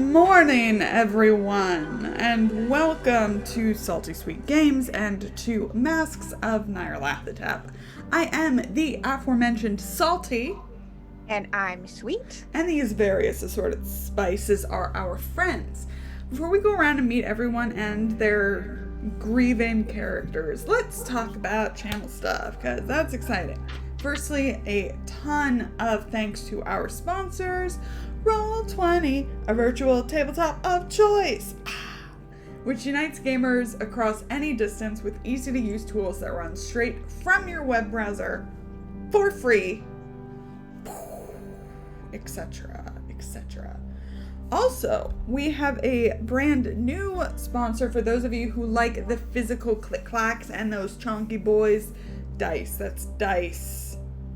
morning, everyone, and welcome to Salty Sweet Games and to Masks of Nyarlathotep. I am the aforementioned Salty. And I'm Sweet. And these various assorted spices are our friends. Before we go around and meet everyone and their grieving characters, let's talk about channel stuff, because that's exciting. Firstly, a ton of thanks to our sponsors, Roll20, a virtual tabletop of choice, which unites gamers across any distance with easy-to-use tools that run straight from your web browser for free, etc., etc. Also, we have a brand new sponsor for those of you who like the physical click-clacks and those chunky boys. Dice. That's Dice.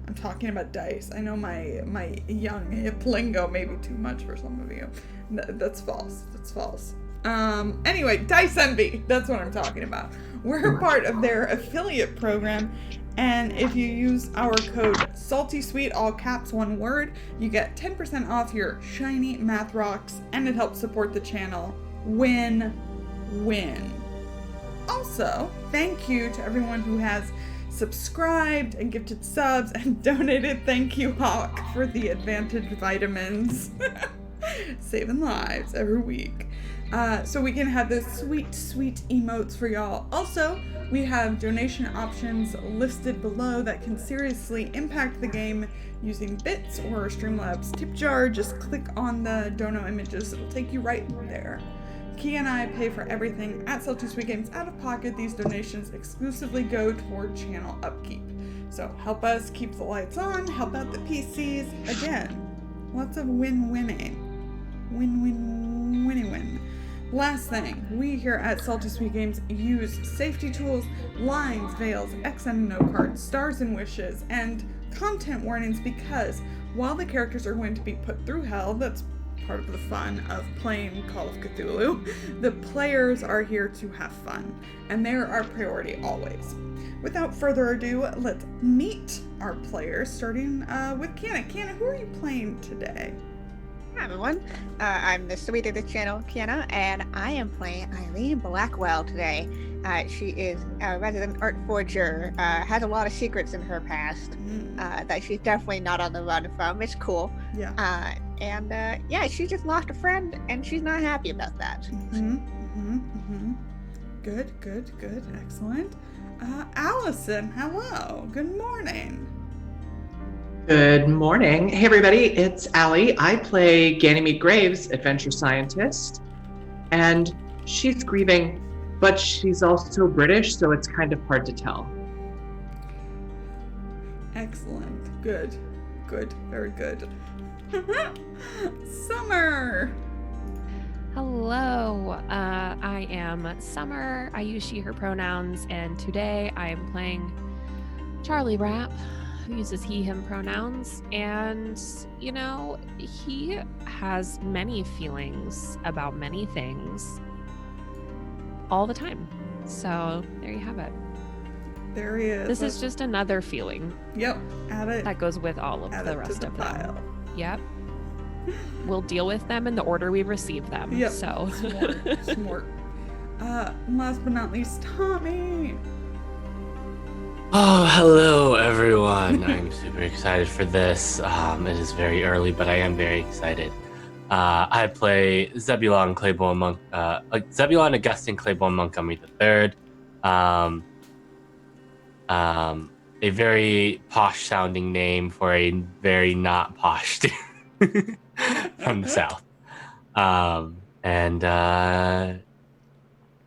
I'm talking about Dice. I know my young hip lingo may be too much for some of you. That's false. That's false. Anyway, Dice Envy. That's what I'm talking about. We're a part of their affiliate program, and if you use our code SaltySweet, all caps, one word, you get 10% off your shiny math rocks, and it helps support the channel. Win-win. Also, thank you to everyone who has subscribed and gifted subs and donated. Thank you, Hawk, for the Advantage vitamins. Saving lives every week. So we can have those sweet emotes for y'all. Also, we have donation options listed below that can seriously impact the game using bits or Streamlabs tip jar. Just click on the dono images. It'll take you right there. Kienna and I pay for everything at Salty Sweet Games out of pocket. These donations exclusively go toward channel upkeep. So help us keep the lights on, help out the PCs. Again, lots of win-winning. Win-win-winny-win. Last thing, we here at Salty Sweet Games use safety tools, lines, veils, X and no cards, stars and wishes, and content warnings because while the characters are going to be put through hell, that's part of the fun of playing Call of Cthulhu, the players are here to have fun, and they're our priority always. Without further ado, let's meet our players, starting with Kienna. Kienna, who are you playing today? Hi everyone, I'm the Sweet of the channel, Kienna, and I am playing Eileen Blackwell today. She is a resident art forger, has a lot of secrets in her past that she's definitely not on the run from. It's cool. Yeah. Yeah, she just lost a friend, and she's not happy about that. Good. Excellent. Allison, hello. Good morning. Good morning. Hey everybody, it's Allie. I play Ganymede Graves, adventure scientist, and she's grieving, but she's also British, so it's kind of hard to tell. Excellent. Good. Very good. Summer. Hello, I am Summer. I use she, her pronouns, and today I am playing Charlie Rapp, who uses he, him pronouns, and, you know, he has many feelings about many things all the time. So there you have it. There he is. This is just another feeling. Yep. Add it. That goes with all of the rest of pile. them. Yep. We'll deal with them in the order we receive them. Yep. So. Smart. Last but not least, Tommy. Oh, hello everyone. I'm super excited for this. It is very early, but I am very excited. I play Zebulon Claiborne Monk, Zebulon Augustine Claiborne Montgomery III. A very posh sounding name for a very not posh dude from the South.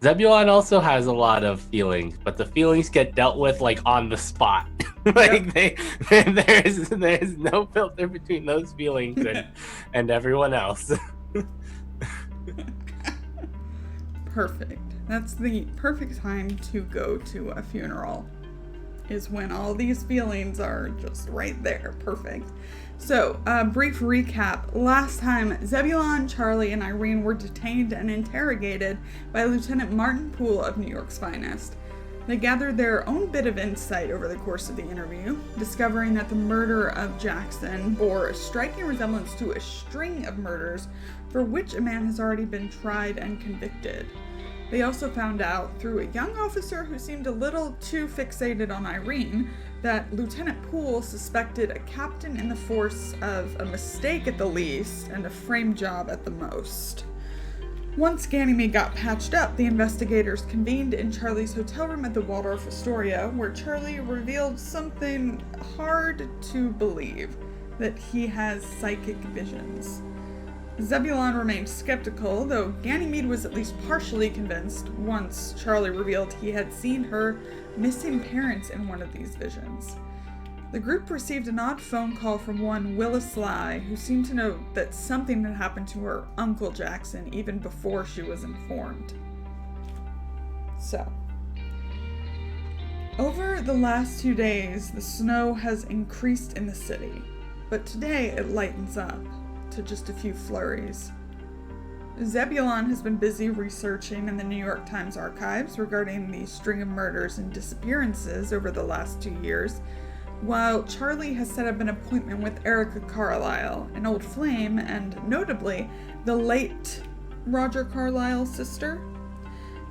Zebulon also has a lot of feelings, but the feelings get dealt with like on the spot. Like there's no filter between those feelings and everyone else. Perfect. That's the perfect time to go to a funeral, is when all these feelings are just right there. Perfect. So, brief recap. Last time, Zebulon, Charlie, and Irene were detained and interrogated by Lieutenant Martin Poole of New York's finest. They gathered their own bit of insight over the course of the interview, discovering that the murder of Jackson bore a striking resemblance to a string of murders for which a man has already been tried and convicted. They also found out, through a young officer who seemed a little too fixated on Irene, that Lieutenant Poole suspected a captain in the force of a mistake at the least and a frame job at the most. Once Ganymede got patched up, the investigators convened in Charlie's hotel room at the Waldorf Astoria, where Charlie revealed something hard to believe, that he has psychic visions. Zebulon remained skeptical, though Ganymede was at least partially convinced once Charlie revealed he had seen her missing parents in one of these visions. The group received an odd phone call from one Willis Sly, who seemed to know that something had happened to her Uncle Jackson even before she was informed. So, over the last 2 days, the snow has increased in the city, but today it lightens up to just a few flurries. Zebulon has been busy researching in the New York Times archives regarding the string of murders and disappearances over the last 2 years, while Charlie has set up an appointment with Erica Carlisle, an old flame, and notably, the late Roger Carlisle's sister.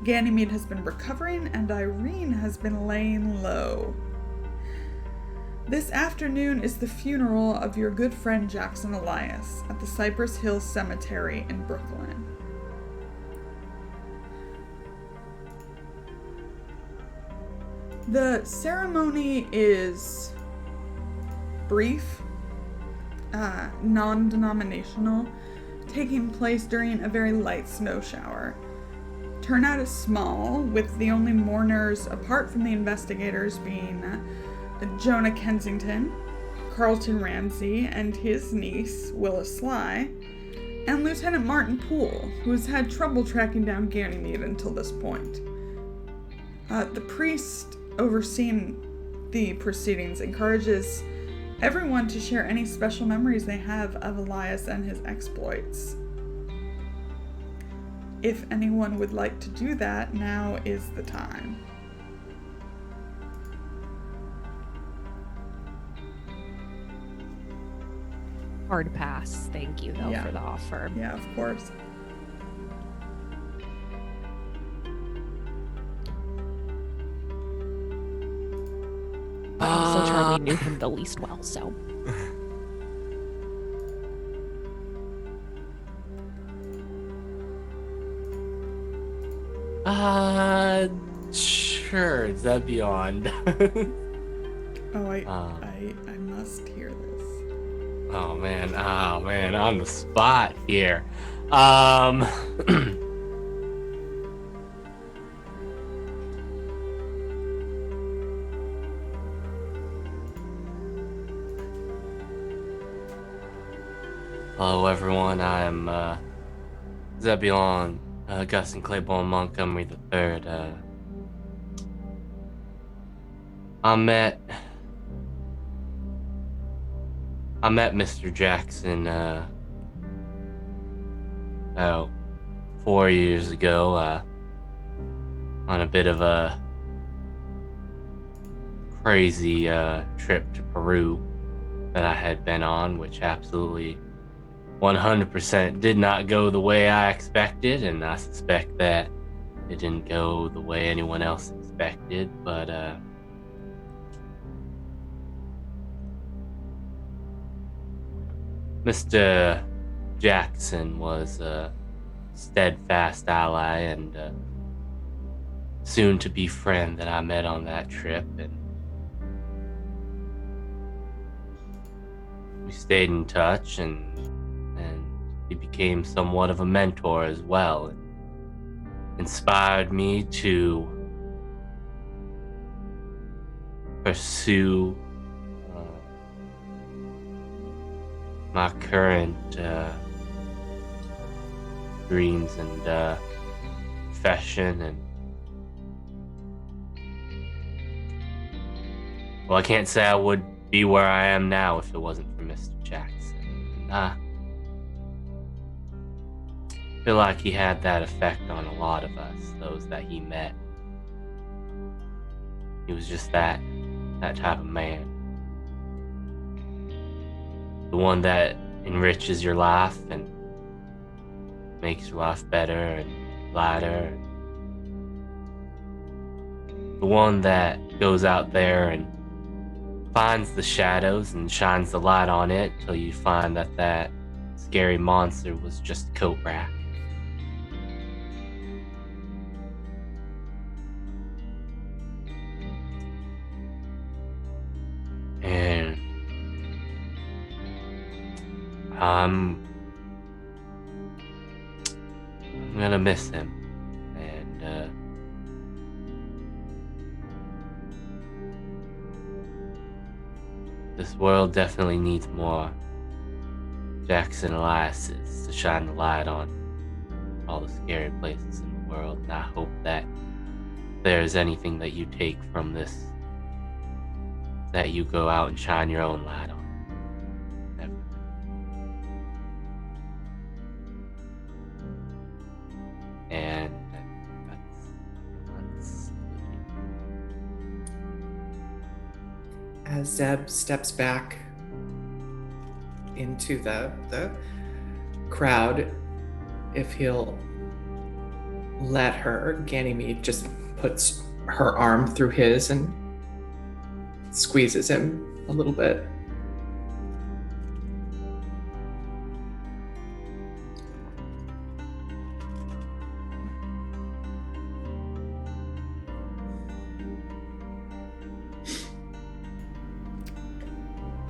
Ganymede has been recovering, and Irene has been laying low. This afternoon is the funeral of your good friend Jackson Elias at the Cypress Hills Cemetery in Brooklyn. The ceremony is brief, non-denominational, taking place during a very light snow shower. Turnout is small, with the only mourners apart from the investigators being Jonah Kensington, Carlton Ramsey and his niece, Willis Sly, and Lieutenant Martin Poole, who has had trouble tracking down Ganymede until this point. The priest overseeing the proceedings encourages everyone to share any special memories they have of Elias and his exploits. If anyone would like to do that, now is the time. Hard pass. Thank you, though, Yeah. for the offer. Yeah, of course. But also, Charlie knew him the least well, so. Sure, Zebulon. Oh, I must hear this. Oh man, on the spot here. Hello everyone, I am Zebulon Augustine Claiborne Montgomery III. I met Mr. Jackson about 4 years ago on a bit of a crazy trip to Peru that I had been on, which absolutely 100% did not go the way I expected, and I suspect that it didn't go the way anyone else expected, but Mr. Jackson was a steadfast ally and soon-to-be friend that I met on that trip, and we stayed in touch, and he became somewhat of a mentor as well, and inspired me to pursue my current dreams and profession, and well, I can't say I would be where I am now if it wasn't for Mr. Jackson. I feel like he had that effect on a lot of us, those that he met. He was just that type of man. The one that enriches your life and makes your life better and lighter. The one that goes out there and finds the shadows and shines the light on it till you find that scary monster was just a coat rack. And I'm gonna miss him. And this world definitely needs more Jackson Eliases to shine the light on all the scary places in the world. And I hope that if there's anything that you take from this, that you go out and shine your own light on. And that's As Zeb steps back into the crowd, if he'll let her, Ganymede just puts her arm through his and squeezes him a little bit.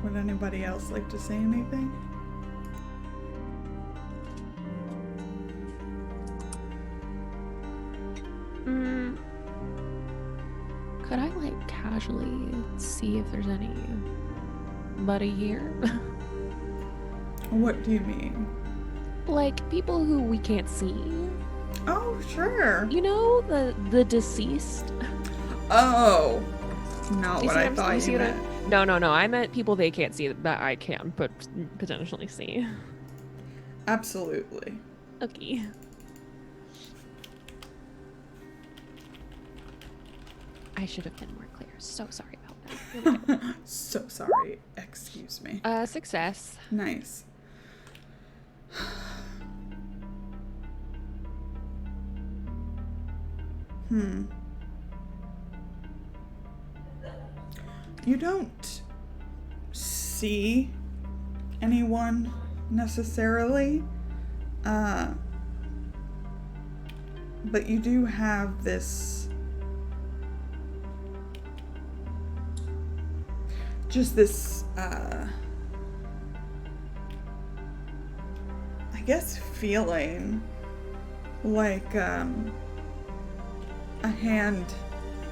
Would anybody else like to say anything? Could I casually see if there's anybody here? What do you mean? People who we can't see. Oh, sure. You know, the deceased. Oh, not You what see I I'm- thought see you what I- meant. No. I meant people they can't see that I can potentially see. Absolutely. Okay. I should have been more clear. So sorry about that. Really good. So sorry. Excuse me. Success. Nice. You don't see anyone necessarily, but you do have this, I guess, feeling like a hand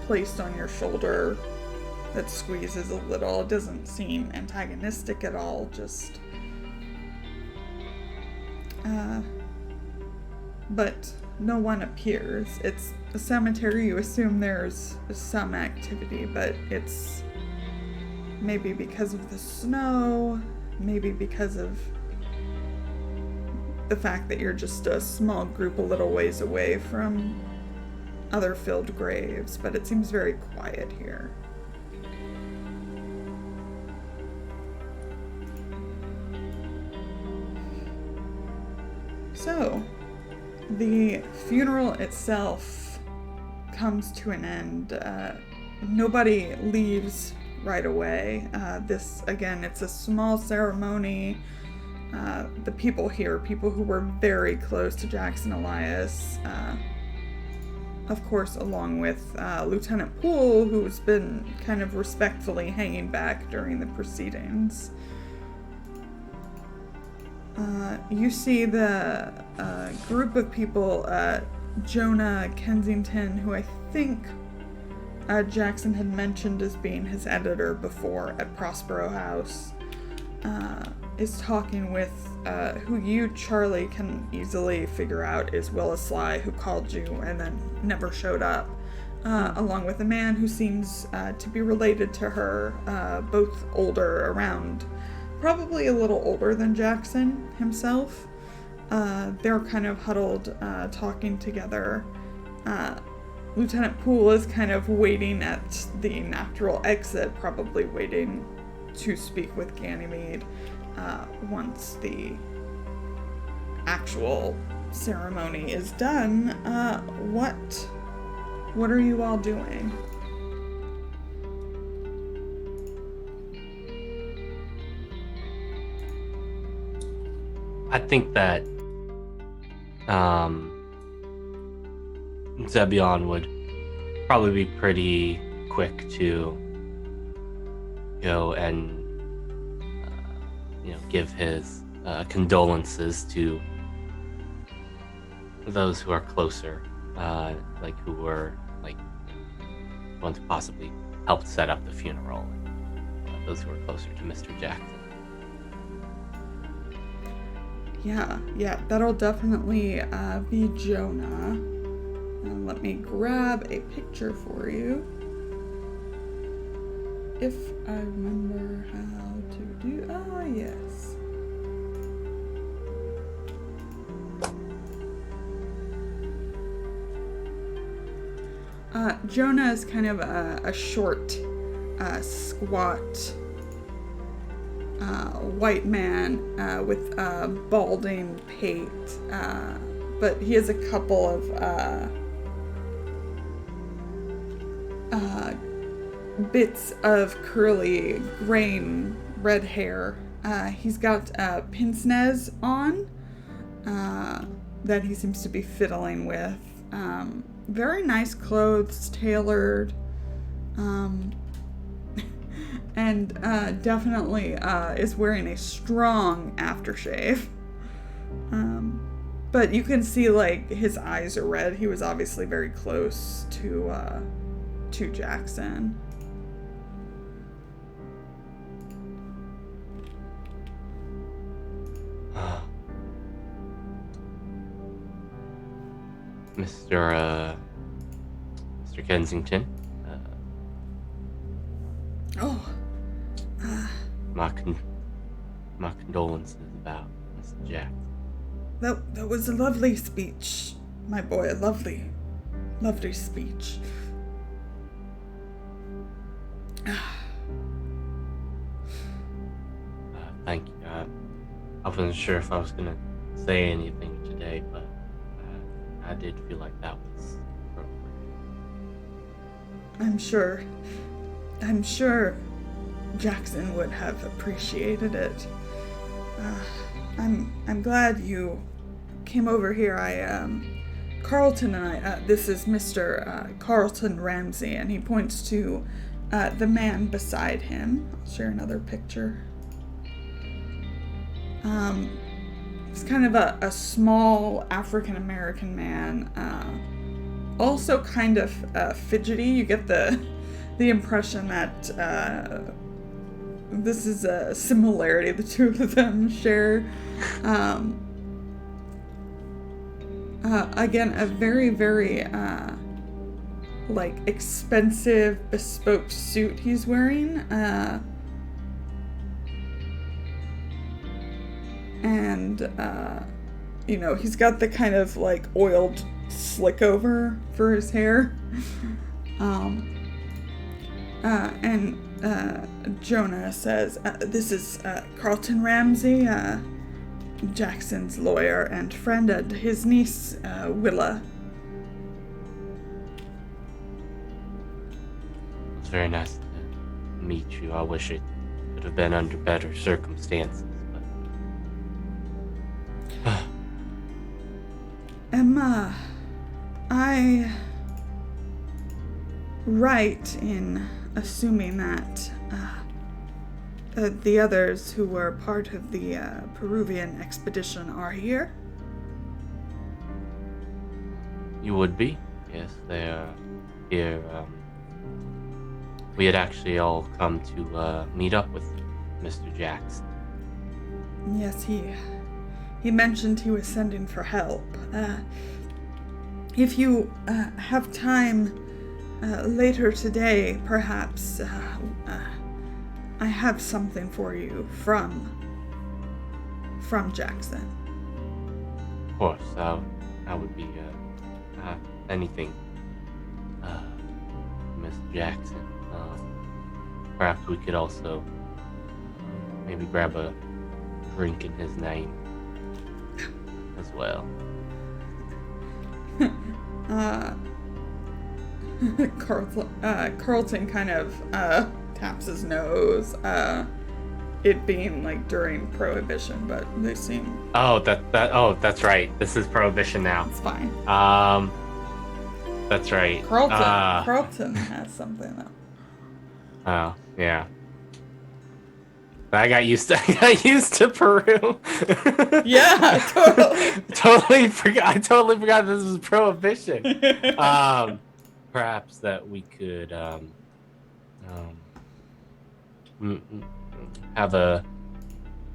placed on your shoulder that squeezes a little. It doesn't seem antagonistic at all, just but no one appears. It's a cemetery, you assume there's some activity, but it's maybe because of the snow, maybe because of the fact that you're just a small group a little ways away from other filled graves, but it seems very quiet here. So, the funeral itself comes to an end. Nobody leaves right away. This, again, it's a small ceremony. The people here, people who were very close to Jackson Elias, of course, along with Lieutenant Poole, who's been kind of respectfully hanging back during the proceedings. You see the group of people, Jonah Kensington, who I think Jackson had mentioned as being his editor before at Prospero House, is talking with who you, Charlie, can easily figure out is Willis Sly, who called you and then never showed up, along with a man who seems to be related to her, both older, around probably a little older than Jackson himself. They're kind of huddled, talking together. Lieutenant Poole is kind of waiting at the natural exit, probably waiting to speak with Ganymede once the actual ceremony is done. What are you all doing? I think that Zebulon would probably be pretty quick to go and give his condolences to those who are closer, who were ones who possibly helped set up the funeral, and those who were closer to Mr. Jackson. Yeah, that'll definitely be Jonah. Let me grab a picture for you. If I remember how to do. Ah, yes. Jonah is kind of a short, squat, white man with balding pate, but he has a couple of bits of curly, graying red hair. He's got pince-nez on that he seems to be fiddling with. Very nice clothes, tailored, and definitely is wearing a strong aftershave. But you can see his eyes are red. He was obviously very close to Jackson. Mr. Kensington. My condolences about Mr. Jackson. That was a lovely speech, my boy. A lovely speech. Thank you. I wasn't sure if I was gonna say anything today, but I did feel like that was appropriate. I'm sure Jackson would have appreciated it. I'm glad you came over here. Carlton and I, this is Mr. Carlton Ramsey, and he points to the man beside him. I'll share another picture. He's kind of a small African-American man, also kind of fidgety. You get the impression that this is a similarity the two of them share. Again, a very, very expensive bespoke suit he's wearing. And he's got the kind of oiled slick over for his hair. And Jonah says, this is Carlton Ramsey, Jackson's lawyer and friend, and his niece, Willa. It's very nice to meet you. I wish it could have been under better circumstances. Am I right in assuming that the others who were part of the Peruvian expedition are here? You would be? Yes, they are here. We had actually all come to meet up with Mr. Jackson. Yes, he mentioned he was sending for help. If you have time later today, perhaps I have something for you from Jackson. Of course, I would be anything Miss Jackson. Perhaps we could also maybe grab a drink in his name as well. Carlton kind of taps his nose. It being like during Prohibition, but they seem. That's right. This is Prohibition now. It's fine. That's right. Carlton has something though. Oh yeah. I got used to Peru. Yeah, totally. I totally forgot this was Prohibition. Perhaps that we could have a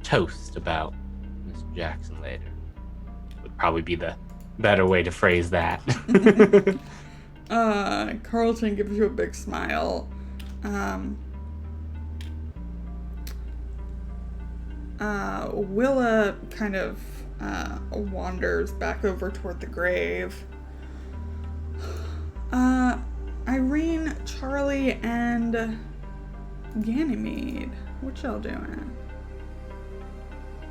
toast about Miss Jackson later. Would probably be the better way to phrase that. Carlton gives you a big smile. Willa kind of wanders back over toward the grave. Irene, Charlie, and Ganymede, what y'all doing?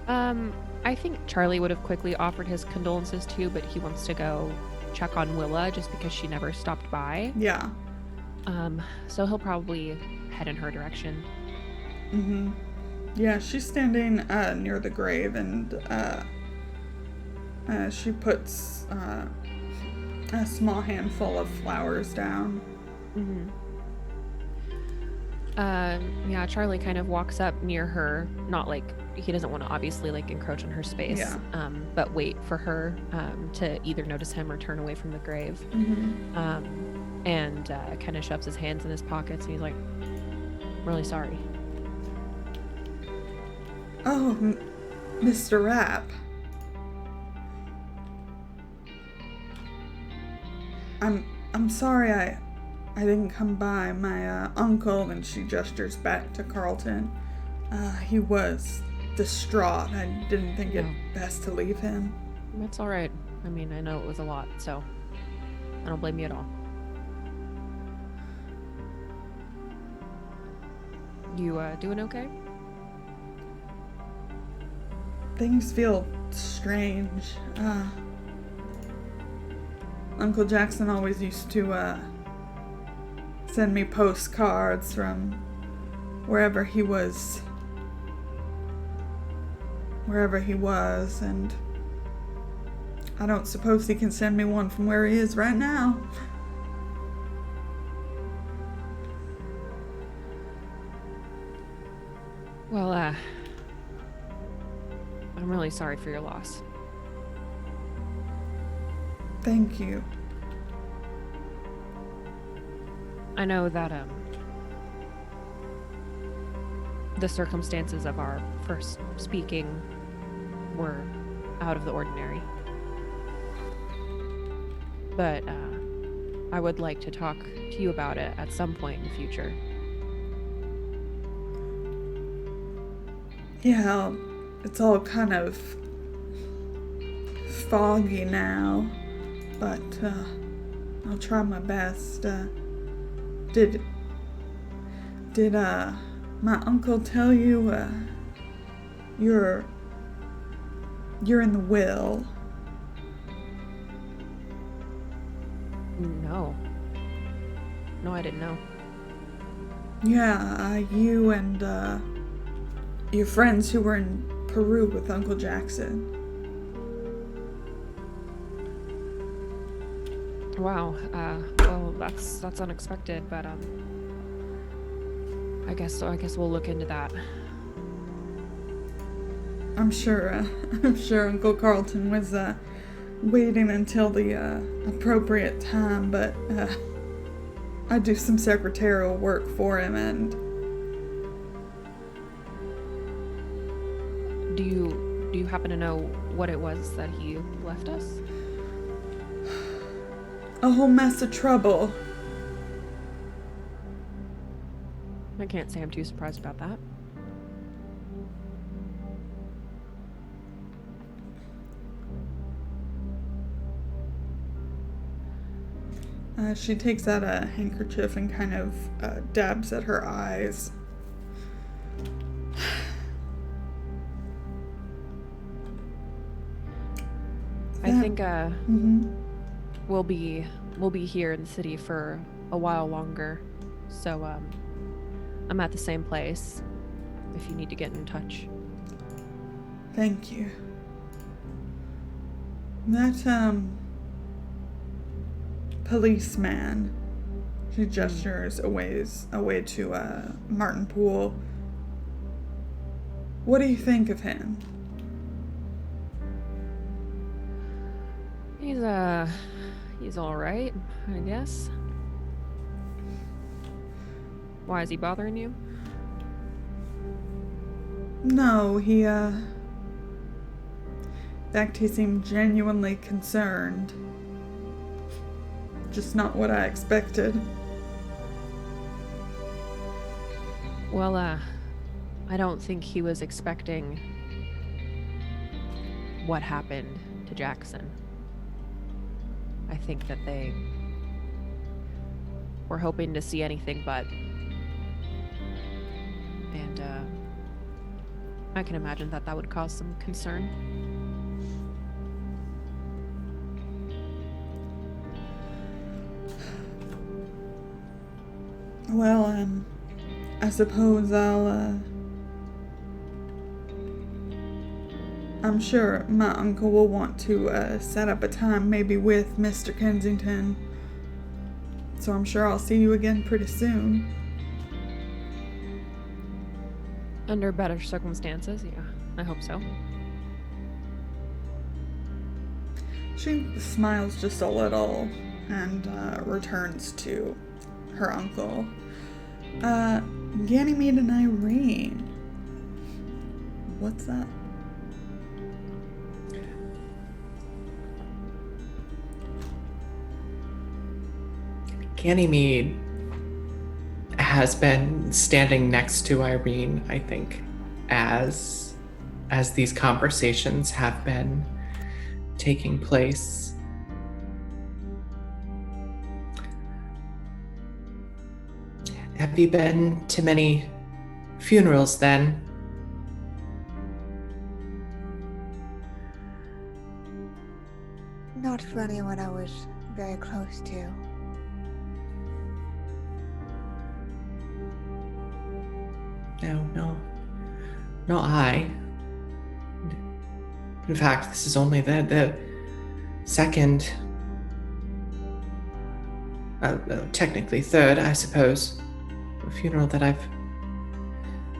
I think Charlie would have quickly offered his condolences too, but he wants to go check on Willa just because she never stopped by. Yeah. So he'll probably head in her direction. Mm-hmm. Yeah, she's standing near the grave, and she puts a small handful of flowers down. Mm-hmm. Yeah, Charlie kind of walks up near her, not like he doesn't want to obviously like encroach on her space, Yeah. But wait for her to either notice him or turn away from the grave. Mm-hmm. And kind of shoves his hands in his pockets, and he's like, "I'm really sorry." Oh, Mr. Rapp. I'm sorry I didn't come by. My uncle, and she gestures back to Carlton. He was distraught. I didn't think it best to leave him. That's all right. I mean, I know it was a lot, so I don't blame you at all. You doing okay? Things feel strange. Uncle Jackson always used to send me postcards from wherever he was, and I don't suppose he can send me one from where he is right now. Well, I'm really sorry for your loss. Thank you. I know that the circumstances of our first speaking were out of the ordinary. But I would like to talk to you about it at some point in the future. Yeah, it's all kind of foggy now, but I'll try my best. Did my uncle tell you you're in the will? No, I didn't know. Yeah, you and your friends who were in Peru with Uncle Jackson. Wow. Well, that's unexpected, but I guess we'll look into that. I'm sure Uncle Carlton was waiting until the appropriate time, but I do some secretarial work for him, and do you happen to know what it was that he left us? a whole mess of trouble. I can't say I'm too surprised about that. She takes out a handkerchief and kind of dabs at her eyes. I think Mm-hmm. we'll be here in the city for a while longer. So I'm at the same place if you need to get in touch. Thank you. That policeman, she gestures away to Martin Poole. What do you think of him? He's all right, I guess. Why is he bothering you? No, in fact, he seemed genuinely concerned. Just not what I expected. Well, I don't think he was expecting what happened to Jackson. I think that they were hoping to see anything but. And I can imagine that would cause some concern. Well, I suppose I'm sure my uncle will want to set up a time maybe with Mr. Kensington. So I'm sure I'll see you again pretty soon. Under better circumstances, yeah. I hope so. She smiles just a little and returns to her uncle. Ganymede and Irene. What's that? Ganymede has been standing next to Irene, I think, as these conversations have been taking place. Have you been to many funerals then? Not for anyone I was very close to. No, not I. In fact, this is only the second, technically third, I suppose, funeral that I've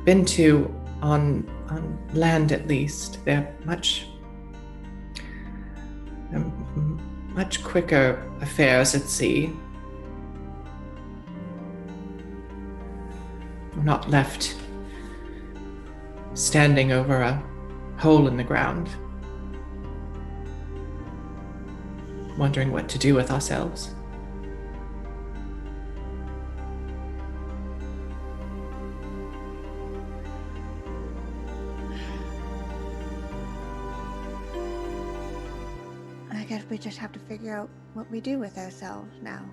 been to on land at least. They're much quicker affairs at sea. I'm not left standing over a hole in the ground, wondering what to do with ourselves. I guess we just have to figure out what we do with ourselves now.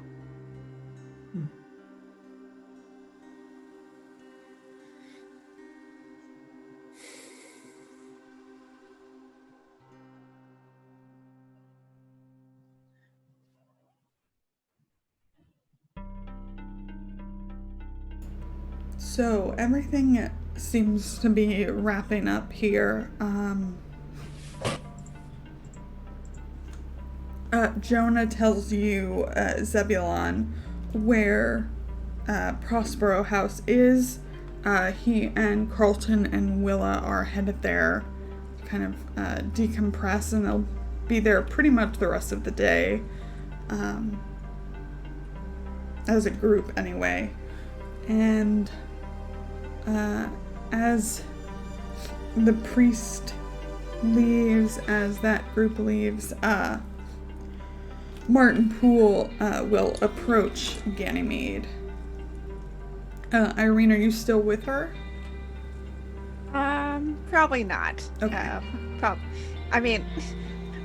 So everything seems to be wrapping up here. Jonah tells you, Zebulon, where Prospero House is. He and Carlton and Willa are headed there, kind of decompress, and they'll be there pretty much the rest of the day. As a group, anyway. And as the priest leaves, as that group leaves, Martin Poole will approach Ganymede. Irene, are you still with her? Probably not. Okay. I mean,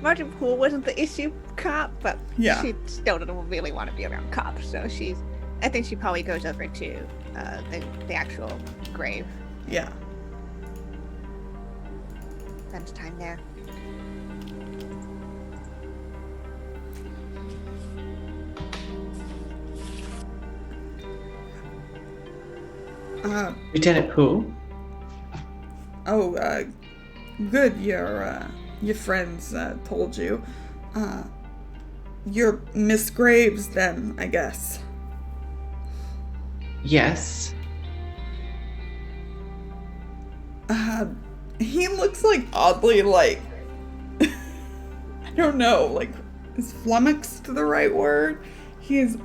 Martin Poole wasn't the issue cop, but Yeah. she still doesn't really want to be around cops. So I think she probably goes over to the actual grave. Yeah. Spends time there. Lieutenant Poole? Oh, good. Your friends told you. You're Miss Graves, then, I guess. Yes. He looks like oddly like I don't know, like is flummoxed the right word? He's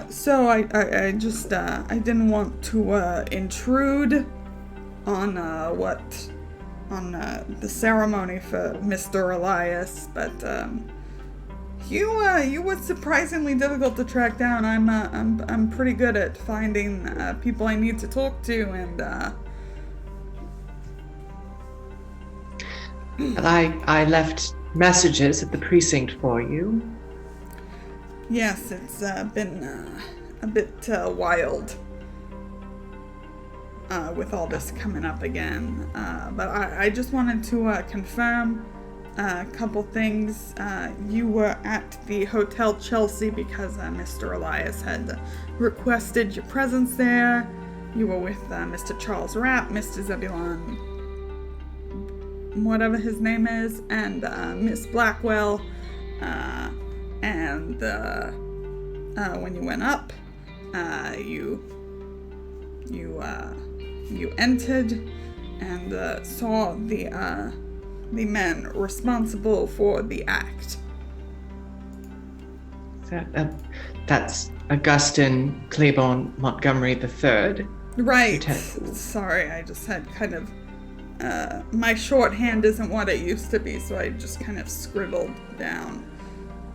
so I just I didn't want to intrude on the ceremony for Mr. Elias, but you were surprisingly difficult to track down. I'm pretty good at finding people I need to talk to, and I left messages at the precinct for you. yes, it's been a bit wild with all this coming up again. But I just wanted to confirm a couple things. You were at the Hotel Chelsea because Mr. Elias had requested your presence there. You were with Mr. Charles Rapp, Mr. Zebulon, whatever his name is, and Miss Blackwell. And when you went up, you entered and saw the men responsible for the act. That's Augustine Claiborne Montgomery III. Right. Lieutenant. Sorry, I just had kind of my shorthand isn't what it used to be, so I just kind of scribbled down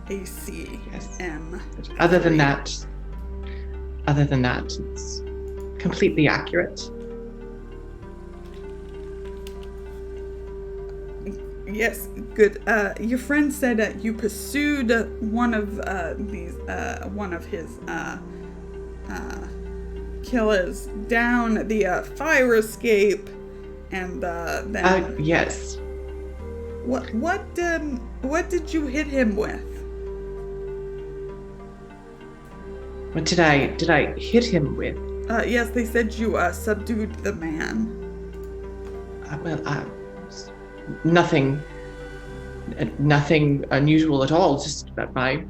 ACM. Other than that, it's completely accurate. Yes, good. Your friend said you pursued one of his killers down the fire escape, and then yes. What did you hit him with? What did I hit him with? Yes, they said you subdued the man. Nothing unusual at all. Just that my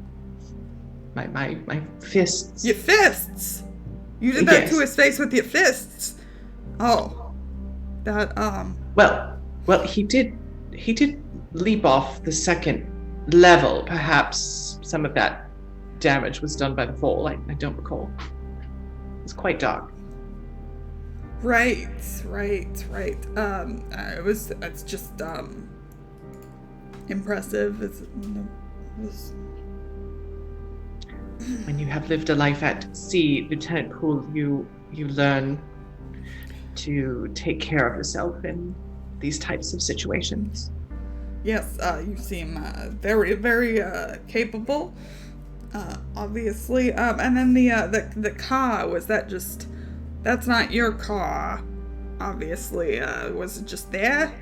fists. Your fists. You did that Yes. to his face with your fists. Oh, that Well, he did leap off the second level. Perhaps some of that damage was done by the fall. I don't recall. It's quite dark. Right. It's just impressive. When you have lived a life at sea, Lieutenant Poole, you learn to take care of yourself in these types of situations. Yes, you seem very, very capable. Obviously. And then the car, was that just? That's not your car. Obviously, was it just there?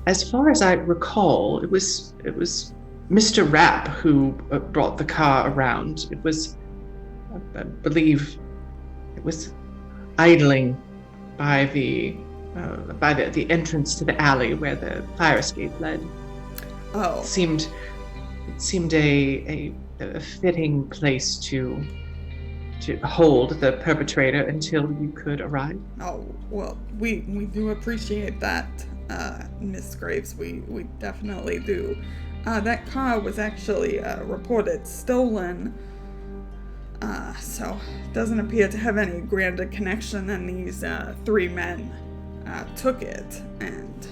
As far as I recall, it was Mr. Rapp who brought the car around. It was, I believe, it was idling by the entrance to the alley where the fire escape led. Oh. It seemed a fitting place to hold the perpetrator until you could arrive. Oh, well, we do appreciate that, Miss Graves. We definitely do. That car was actually reported stolen, so it doesn't appear to have any grander connection than these three men took it and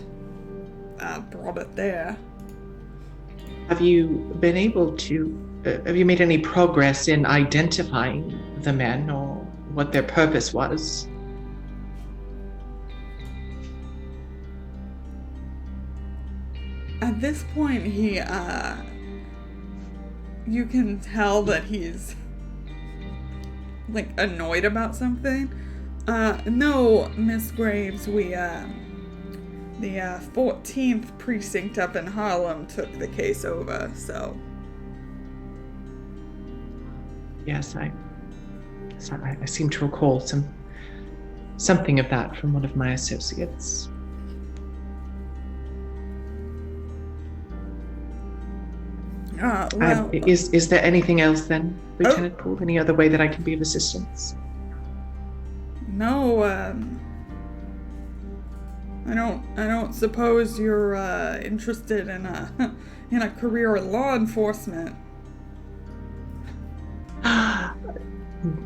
brought it there. Have you been able to, have you made any progress in identifying the men or what their purpose was? At this point, he, you can tell that he's, like, annoyed about something. No, Miss Graves, we, the 14th precinct up in Harlem took the case over, so. Yes, I seem to recall something of that from one of my associates. Well, is there anything else then, Lieutenant Poole? Any other way that I can be of assistance? No, I don't suppose you're interested in a career in law enforcement.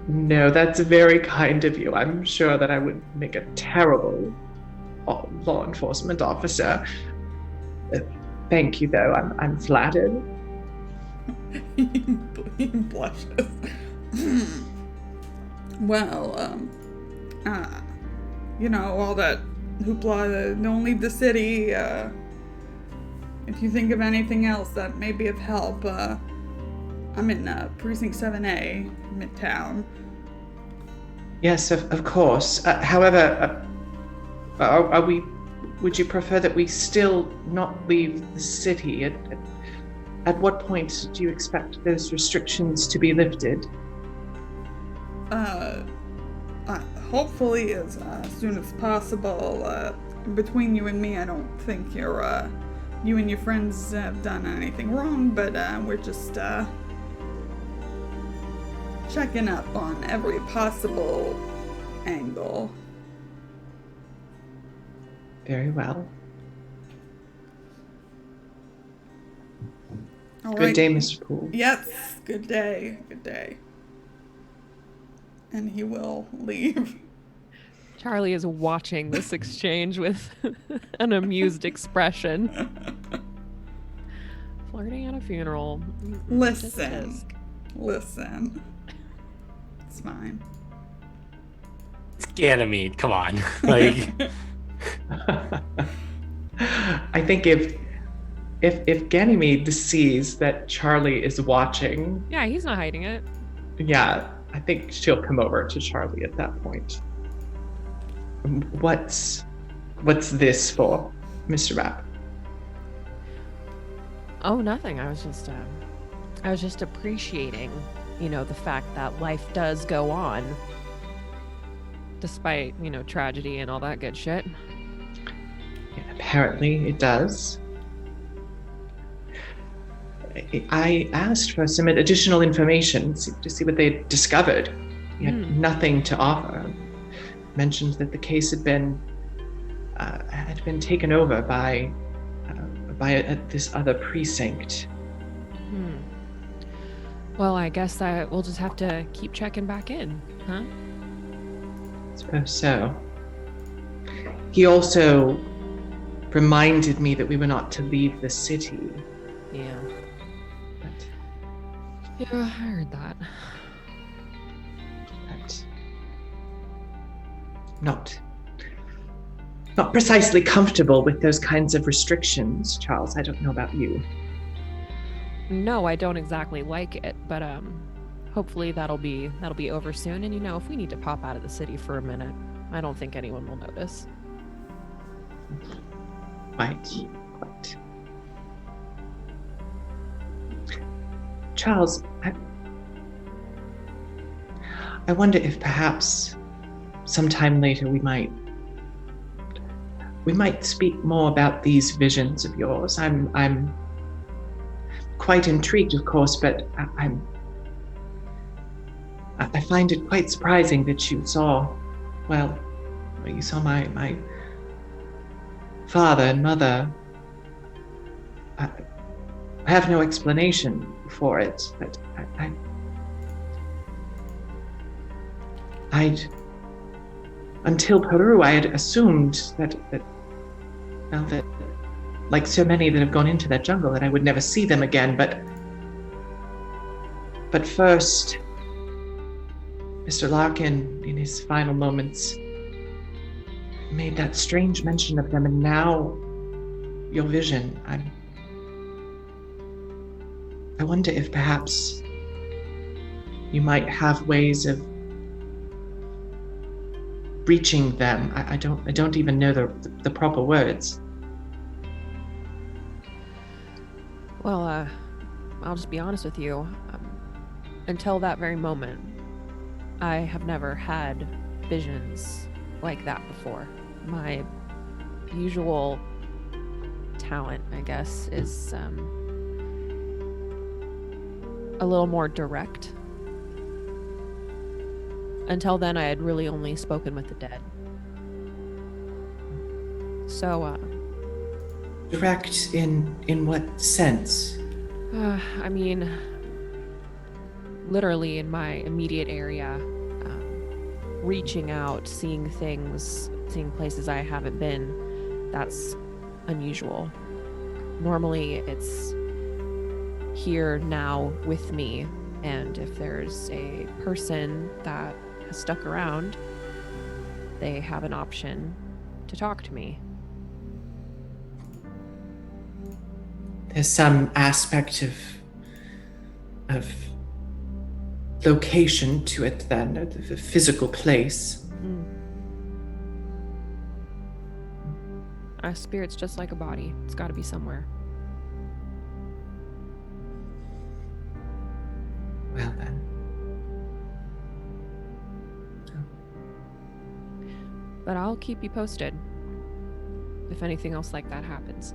No, that's very kind of you. I'm sure that I would make a terrible law enforcement officer. Thank you, though. I'm flattered. He blushes. Well, all that hoopla, don't leave the city. If you think of anything else that may be of help, I'm in Precinct 7A, Midtown. Yes, of course. However, would you prefer that we still not leave the city? At what point do you expect those restrictions to be lifted? Hopefully as soon as possible. Between you and me, I don't think you and your friends have done anything wrong, but we're just checking up on every possible angle. Very well. All Good right. day, Mr. Poole. Yes, good day. Good day. And he will leave. Charlie is watching this exchange with an amused expression. Flirting at a funeral. Listen. It's fine. It's Ganymede, come on. Like, I think if Ganymede sees that Charlie is watching, Yeah, he's not hiding it. yeah, I think she'll come over to Charlie at that point. What's this for, Mr. Rapp? Oh, nothing. I was just appreciating, the fact that life does go on, despite, tragedy and all that good shit. Yeah, apparently it does. I asked for some additional information to see what they discovered. He had nothing to offer. Mentioned that the case had been taken over by this other precinct. Well, I guess that we'll just have to keep checking back in, huh? I suppose so. He also reminded me that we were not to leave the city. Yeah. But Yeah, I heard that. not precisely comfortable with those kinds of restrictions, Charles. I don't know about you. No, I don't exactly like it, but hopefully that'll be over soon. And if we need to pop out of the city for a minute, I don't think anyone will notice. Quite. Charles, I wonder if perhaps sometime later we might speak more about these visions of yours. I'm quite intrigued, of course, but I find it quite surprising that you saw my father and mother. I have no explanation for it, but until Peru, I had assumed that like so many that have gone into that jungle, that I would never see them again. But first, Mr. Larkin, in his final moments, made that strange mention of them, and now your vision. I wonder if perhaps you might have ways of reaching them. I don't even know the proper words. Well, I'll just be honest with you. Until that very moment, I have never had visions like that before. My usual talent, I guess, is a little more direct. Until then, I had really only spoken with the dead. So, Direct in what sense? I mean, literally in my immediate area, reaching out, seeing things, seeing places I haven't been, that's unusual. Normally, it's here now with me, and if there's a person that has stuck around, they have an option to talk to me. There's some aspect of location to it then, a physical place. A spirit's just like a body. It's got to be somewhere. Well then. But I'll keep you posted if anything else like that happens.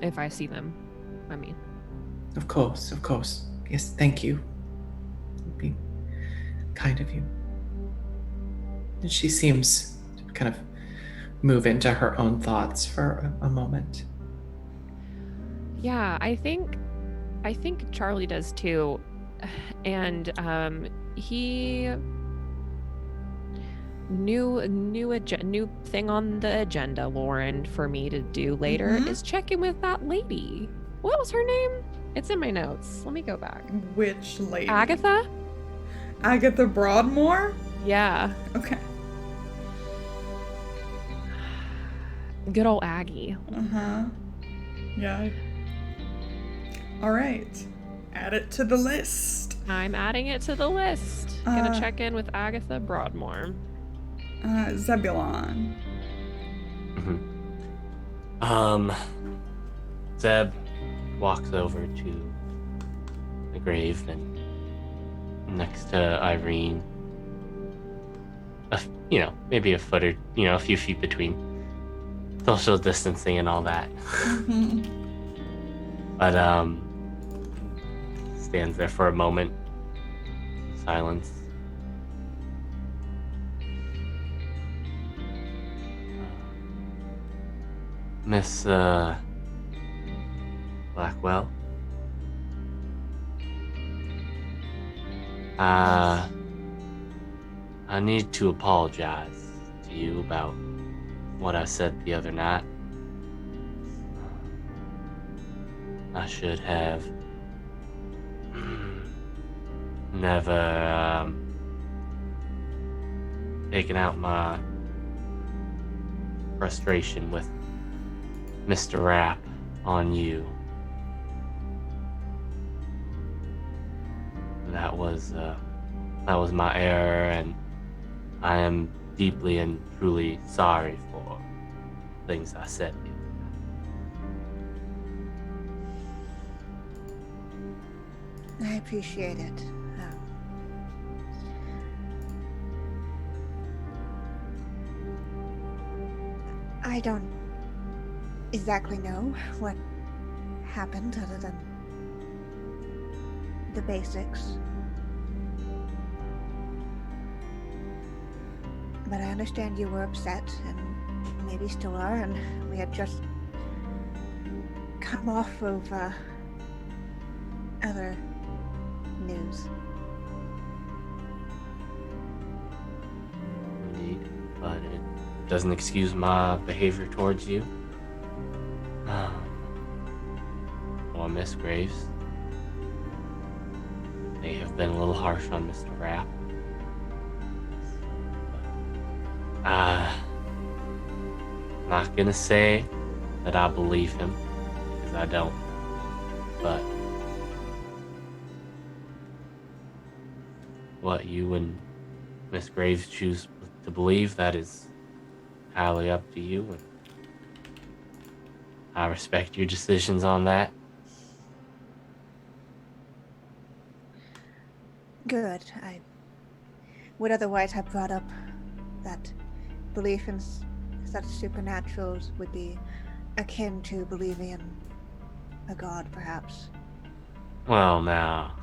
If I see them, I mean. Of course. Yes, thank you. It'd be kind of you. And she seems to kind of move into her own thoughts for a moment. Yeah, I think Charlie does too. And he new thing on the agenda, Lauren, for me to do later is check in with that lady. What was her name? It's in my notes. Let me go back. Which lady? Agatha Broadmoor? Yeah. Okay. Good old Aggie. Yeah. All right. Add it to the list. I'm adding it to the list. Gonna check in with Agatha Broadmoor. Zebulon. Zeb walks over to the grave and next to Irene. Maybe a foot or, a few feet between social distancing and all that. But, stands there for a moment. Silence. Miss, Blackwell? I need to apologize to you about what I said the other night. I should have never taken out my frustration with Mr. Rapp on you. That was my error, and I am deeply and truly sorry for things I said to you. I appreciate it. I don't exactly know what happened other than the basics. But I understand you were upset, and maybe still are, and we had just come off of other news. Indeed, but it doesn't excuse my behavior towards you. Or Miss Graves. May have been a little harsh on Mr. Rapp. Not gonna say that I believe him, because I don't. but what you and Miss Graves choose to believe, that is entirely up to you, and I respect your decisions on that. Good. I would otherwise have brought up that belief in such supernaturals would be akin to believing in a god, perhaps. Well, now,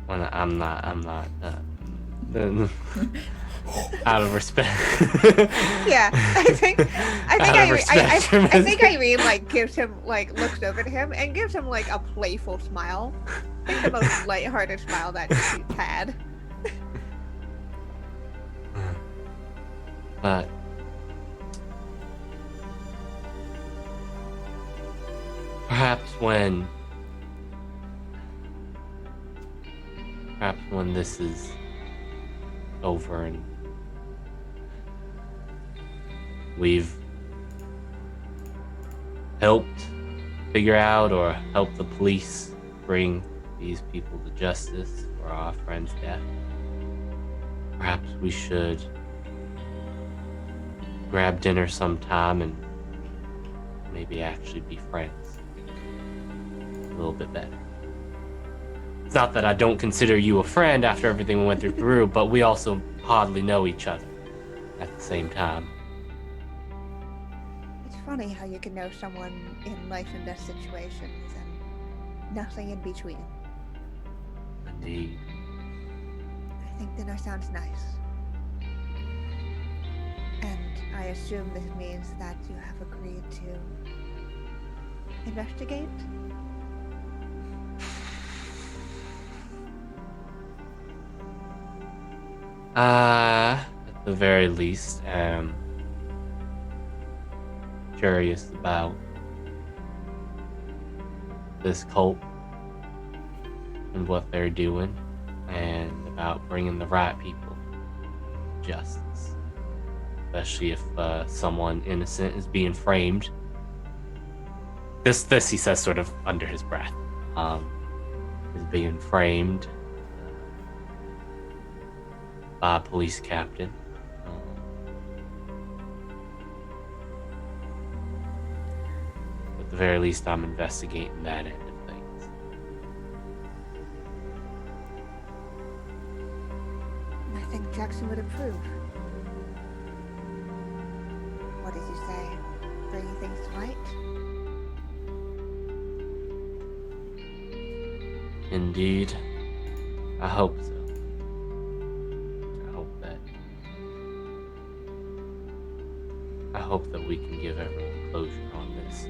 I'm not, out of respect. Yeah, I think Irene like gives him like looks over to him and gives him like a playful smile. I think the most lighthearted smile that she's had. But perhaps when this is over and we've helped figure out or helped the police bring these people to justice for our friend's death, perhaps we should grab dinner sometime and maybe actually be friends a little bit better. It's not that I don't consider you a friend after everything we went through Peru, but we also hardly know each other at the same time. It's funny how you can know someone in life and death situations and nothing in between. Indeed. I think dinner sounds nice. And I assume this means that you have agreed to investigate? At the very least, am curious about this cult and what they're doing, and about bringing the right people to justice. Especially if someone innocent is being framed. This he says sort of under his breath. Is being framed by a police captain. At the very least, I'm investigating that end of things. I think Jackson would approve. What did you say? Bringing things to light? Indeed. I hope so. I hope that we can give everyone closure on this.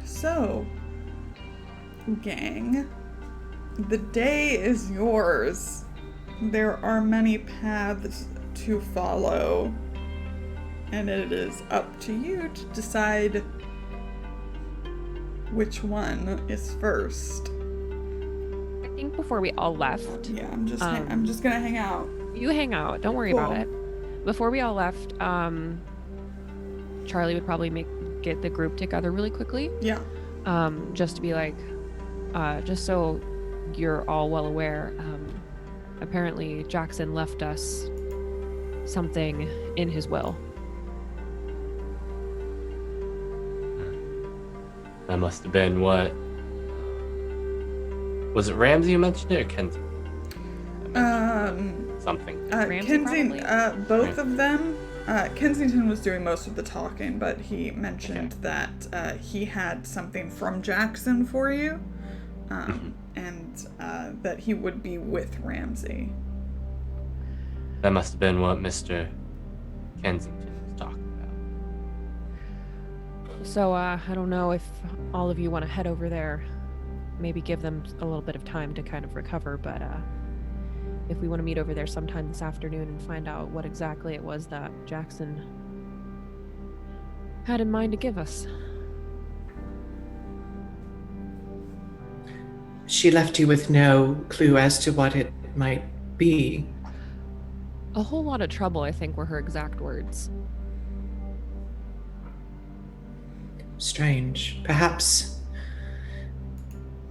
So, gang, the day is yours. There are many paths to follow, and it is up to you to decide which one is first. I think before we all left. Yeah, I'm just gonna hang out. You hang out. Don't worry about it. Before we all left, Charlie would probably get the group together really quickly. Yeah. Just to be like, just so you're all well aware, apparently Jackson left us something in his will. That must have been what? Was it Ramsey who mentioned it, or Kenzie? Something. Kensington, both of them. Kensington was doing most of the talking, but he mentioned that he had something from Jackson for you, and that he would be with Ramsey. That must have been what Mr. Kensington was talking about. So, I don't know if all of you want to head over there, maybe give them a little bit of time to kind of recover, but if we want to meet over there sometime this afternoon and find out what exactly it was that Jackson had in mind to give us. She left you with no clue as to what it might be. A whole lot of trouble, I think, were her exact words. Strange. Perhaps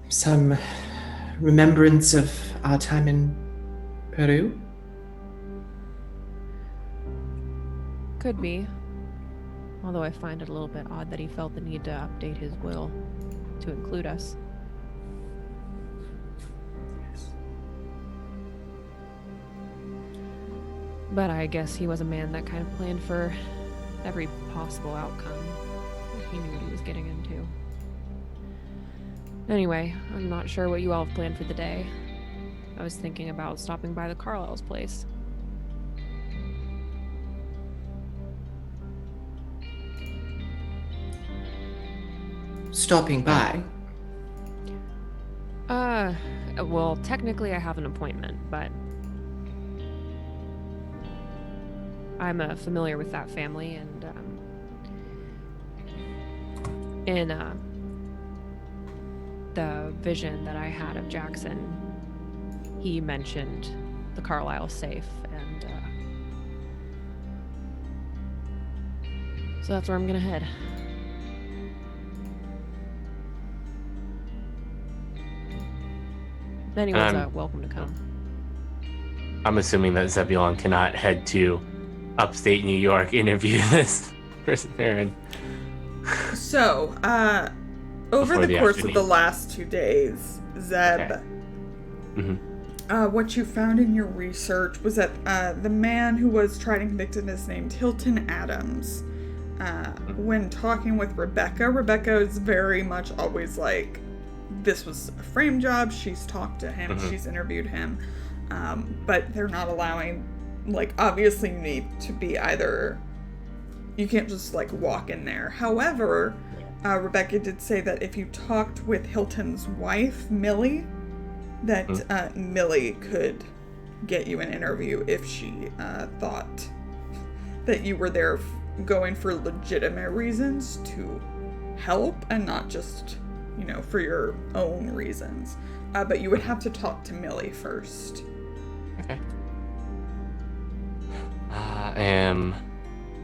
some remembrance of our time in Peru? Could be. Although I find it a little bit odd that he felt the need to update his will to include us. But I guess he was a man that kind of planned for every possible outcome. He knew what he was getting into. Anyway, I'm not sure what you all have planned for the day. I was thinking about stopping by the Carlisle's place. Stopping by? Well, technically I have an appointment, but I'm familiar with that family, and in the vision that I had of Jackson, he mentioned the Carlisle safe, and so that's where I'm gonna head. Anyone's welcome to come. I'm assuming that Zebulon cannot head to upstate New York, interview this person there, and So, over the course of the last 2 days, Zeb, okay. What you found in your research was that the man who was tried and convicted is named Hilton Adams. When talking with Rebecca is very much always like, this was a frame job. She's talked to him, she's interviewed him, but they're not allowing, like, obviously you need to be either, you can't just like walk in there. However, Rebecca did say that if you talked with Hilton's wife, Millie, that Millie could get you an interview if she thought that you were there going for legitimate reasons to help and not just, you know, for your own reasons. But you would have to talk to Millie first. Okay. I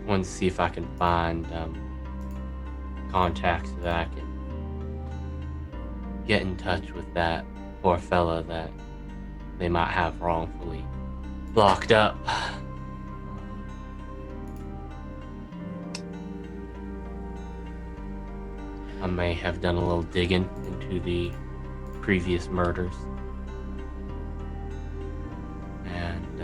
want to see if I can find contacts that I can get in touch with that poor fella that they might have wrongfully locked up. I may have done a little digging into the previous murders. And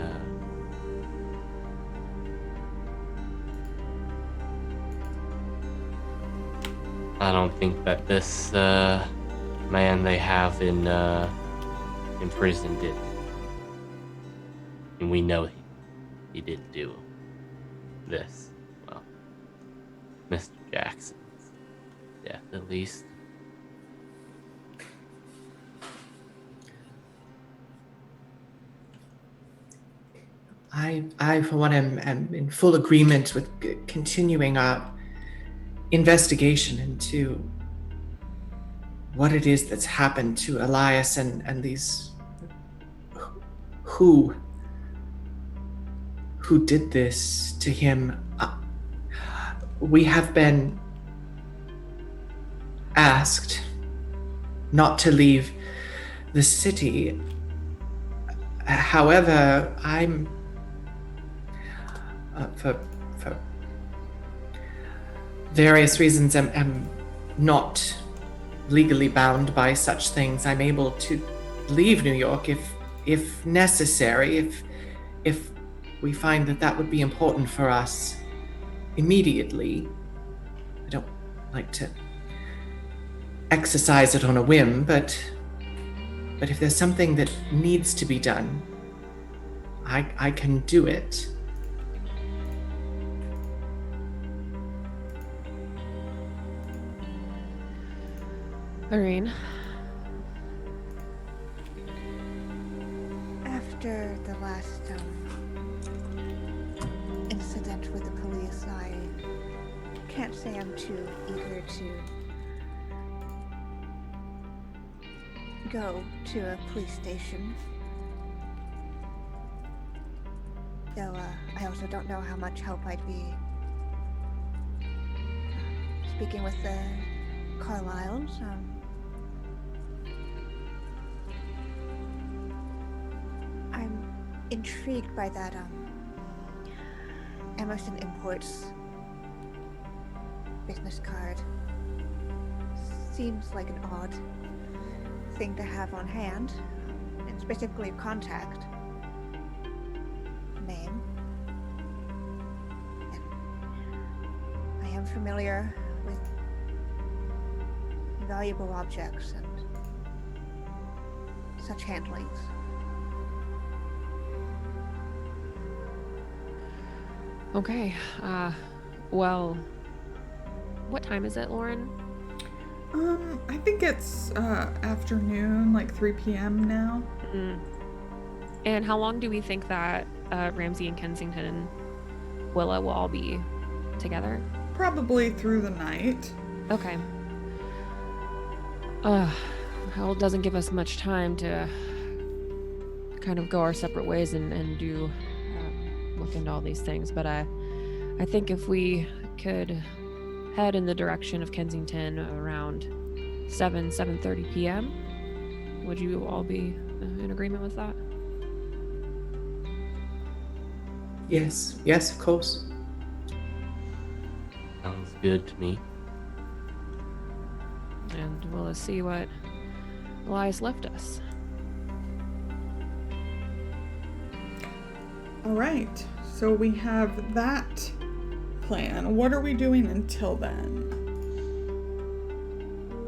I don't think that this man they have in prison did. And we know he did do this. Well, Mr. Jackson's death, at least. I for one, am in full agreement with continuing our investigation into what it is that's happened to Elias and these who did this to him. We have been asked not to leave the city. However, I'm for various reasons am not legally bound by such things. I'm able to leave New York if necessary, if we find that would be important for us immediately. I don't like to exercise it on a whim, but if there's something that needs to be done, I can do it. Irene. After the last incident with the police, I can't say I'm too eager to go to a police station. though I also don't know how much help I'd be speaking with the Carlyles. I'm intrigued by that Emerson Imports business card. Seems like an odd thing to have on hand, and specifically a contact name. And I am familiar with valuable objects and such handlings. Okay. Well, what time is it, Lauren? I think it's afternoon, like 3 p.m. now. And how long do we think that Ramsey and Kensington and Willa will all be together? Probably through the night. Okay. Well, it doesn't give us much time to kind of go our separate ways and do look into all these things, but I think if we could head in the direction of Kensington around 7:30 p.m., would you all be in agreement with that? Yes, of course. Sounds good to me. And we'll see what Elias left us. All right, so we have that plan. What are we doing until then?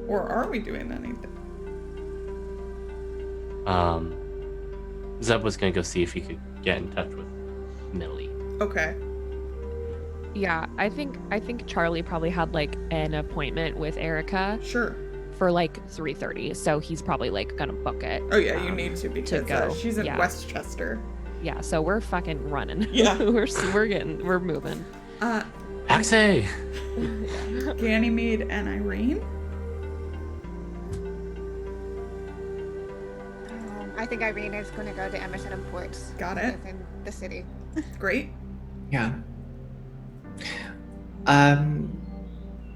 Or are we doing anything? Zeb was gonna go see if he could get in touch with Millie. Okay. Yeah, I think Charlie probably had like an appointment with Erica Sure. for like 3:30, so he's probably like gonna book it. Oh yeah, you need to because go. she's in Yeah. Westchester. Yeah, so we're fucking running. Yeah. we're moving. Taxi! Ganymede and Irene. I think Irene is going to go to Emerson Imports. Got it. In the city. Great. Yeah.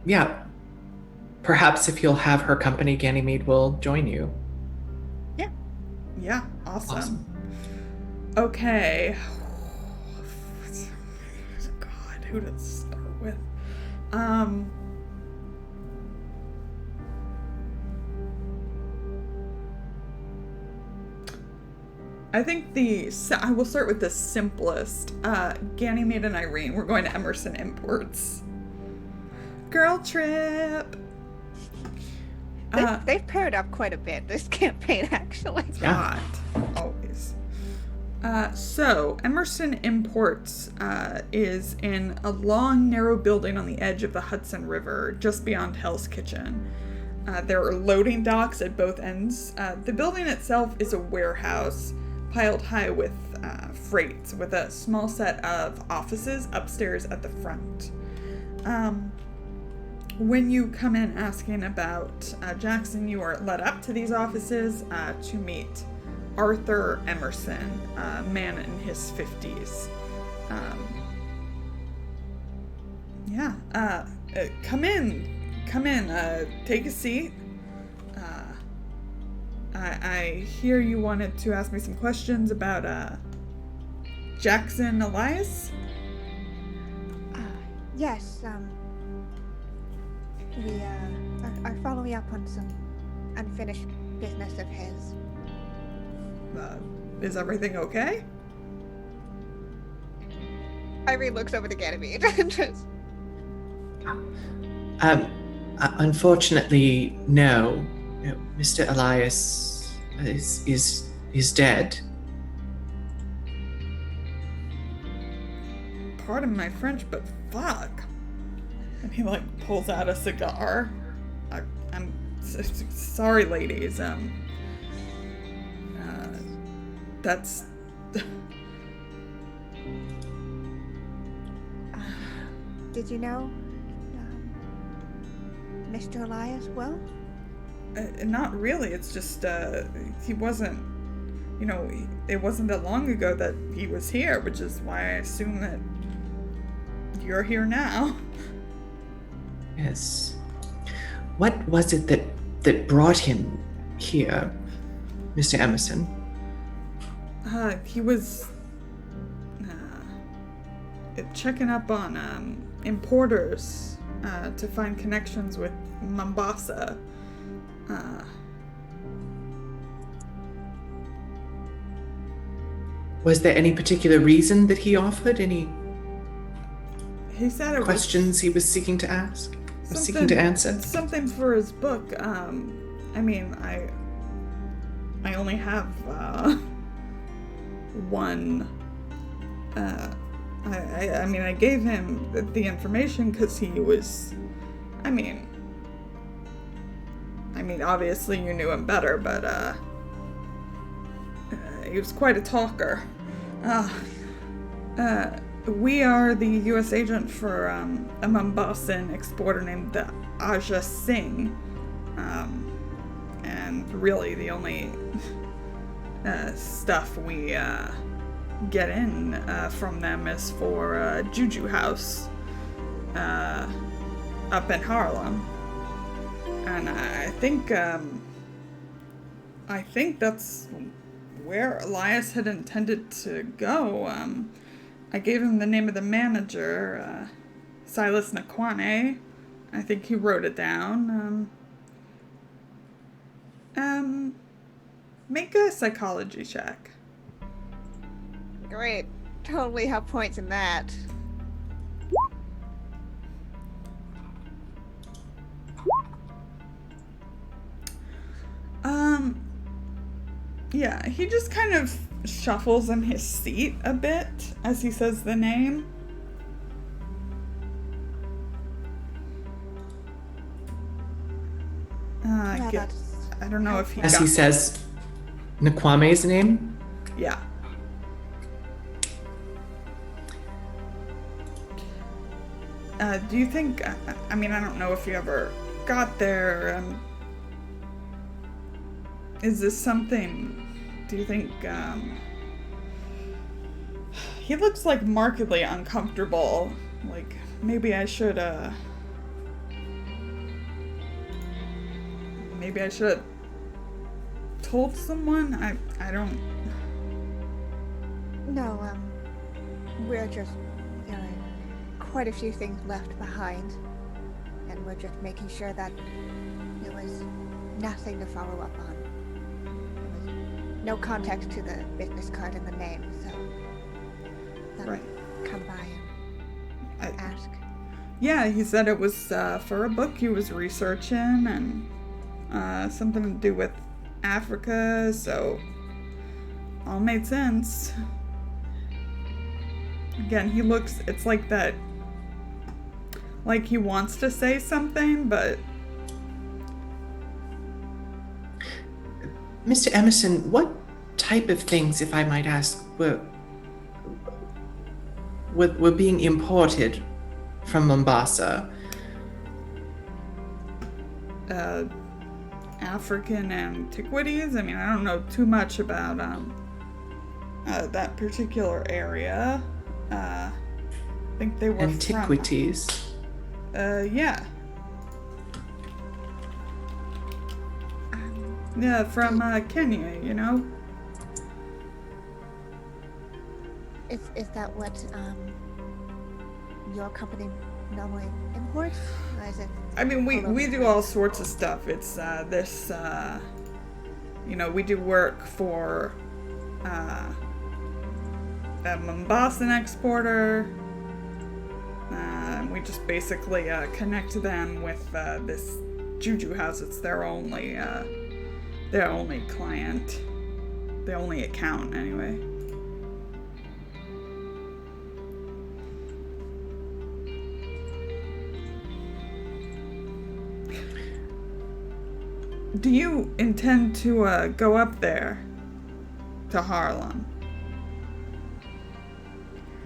Yeah. Perhaps if you'll have her company, Ganymede will join you. Yeah, awesome. Okay. God, who to start with? I think I will start with the simplest. Ganymede and Irene, we're going to Emerson Imports. Girl trip. They've paired up quite a bit this campaign, actually. God, always. So Emerson Imports is in a long, narrow building on the edge of the Hudson River, just beyond Hell's Kitchen. There are loading docks at both ends. The building itself is a warehouse piled high with freights, with a small set of offices upstairs at the front. When you come in asking about Jackson, you are led up to these offices to meet Arthur Emerson, a man in his 50s. Come in, take a seat. I hear you wanted to ask me some questions about Jackson Elias? Yes, we are following up on some unfinished business of his. Is everything okay? Irene looks over to Ganymede and just... Unfortunately, no. Mr. Elias is dead. Pardon my French, but fuck. And he pulls out a cigar. I'm sorry, ladies. That's. Did you know Mr. Elias well? Not really. It's just he wasn't it wasn't that long ago that he was here, which is why I assume that you're here now. Yes. What was it that brought him here, Mr. Emerson? He was checking up on importers to find connections with Mombasa. Was there any particular reason that he offered? Any He said it questions he was seeking to ask? Or seeking something- to answer? Something for his book. I mean, I only have one. I gave him the information because he was. I mean, obviously you knew him better, but he was quite a talker. We are the U.S. agent for a Mombasan exporter named Aja Singh, and really the only stuff we get in from them is for Juju House up in Harlem, and I think that's where Elias had intended to go. I gave him the name of the manager, Silas Nakwane. I think he wrote it down. Make a psychology check. Great. Totally have points in that. Yeah, he just kind of shuffles in his seat a bit as he says the name. I don't know if he As got he says Nkwame's name? Yeah. Do you think, I don't know if you ever got there, is this something, do you think, he looks like markedly uncomfortable, like, maybe I should have told someone? I don't... No, we're just, there are quite a few things left behind, and we're just making sure that there was nothing to follow up on. There was no context to the business card and the name, so thought Right. I'd come by and ask. Yeah, he said it was for a book he was researching, and something to do with Africa, so all made sense. Again, he looks, it's like that, like he wants to say something, but... Mr. Emerson, what type of things, if I might ask, were being imported from Mombasa? African antiquities? I don't know too much about that particular area. I think they were Antiquities? Yeah. Yeah, from Kenya, you know? Is that what your company normally imports? Or is it We do all sorts of stuff. It's this, we do work for a Mombasan exporter. We just basically connect them with this Juju House. It's their only client, their only account, anyway. Do you intend to go up there to Harlem?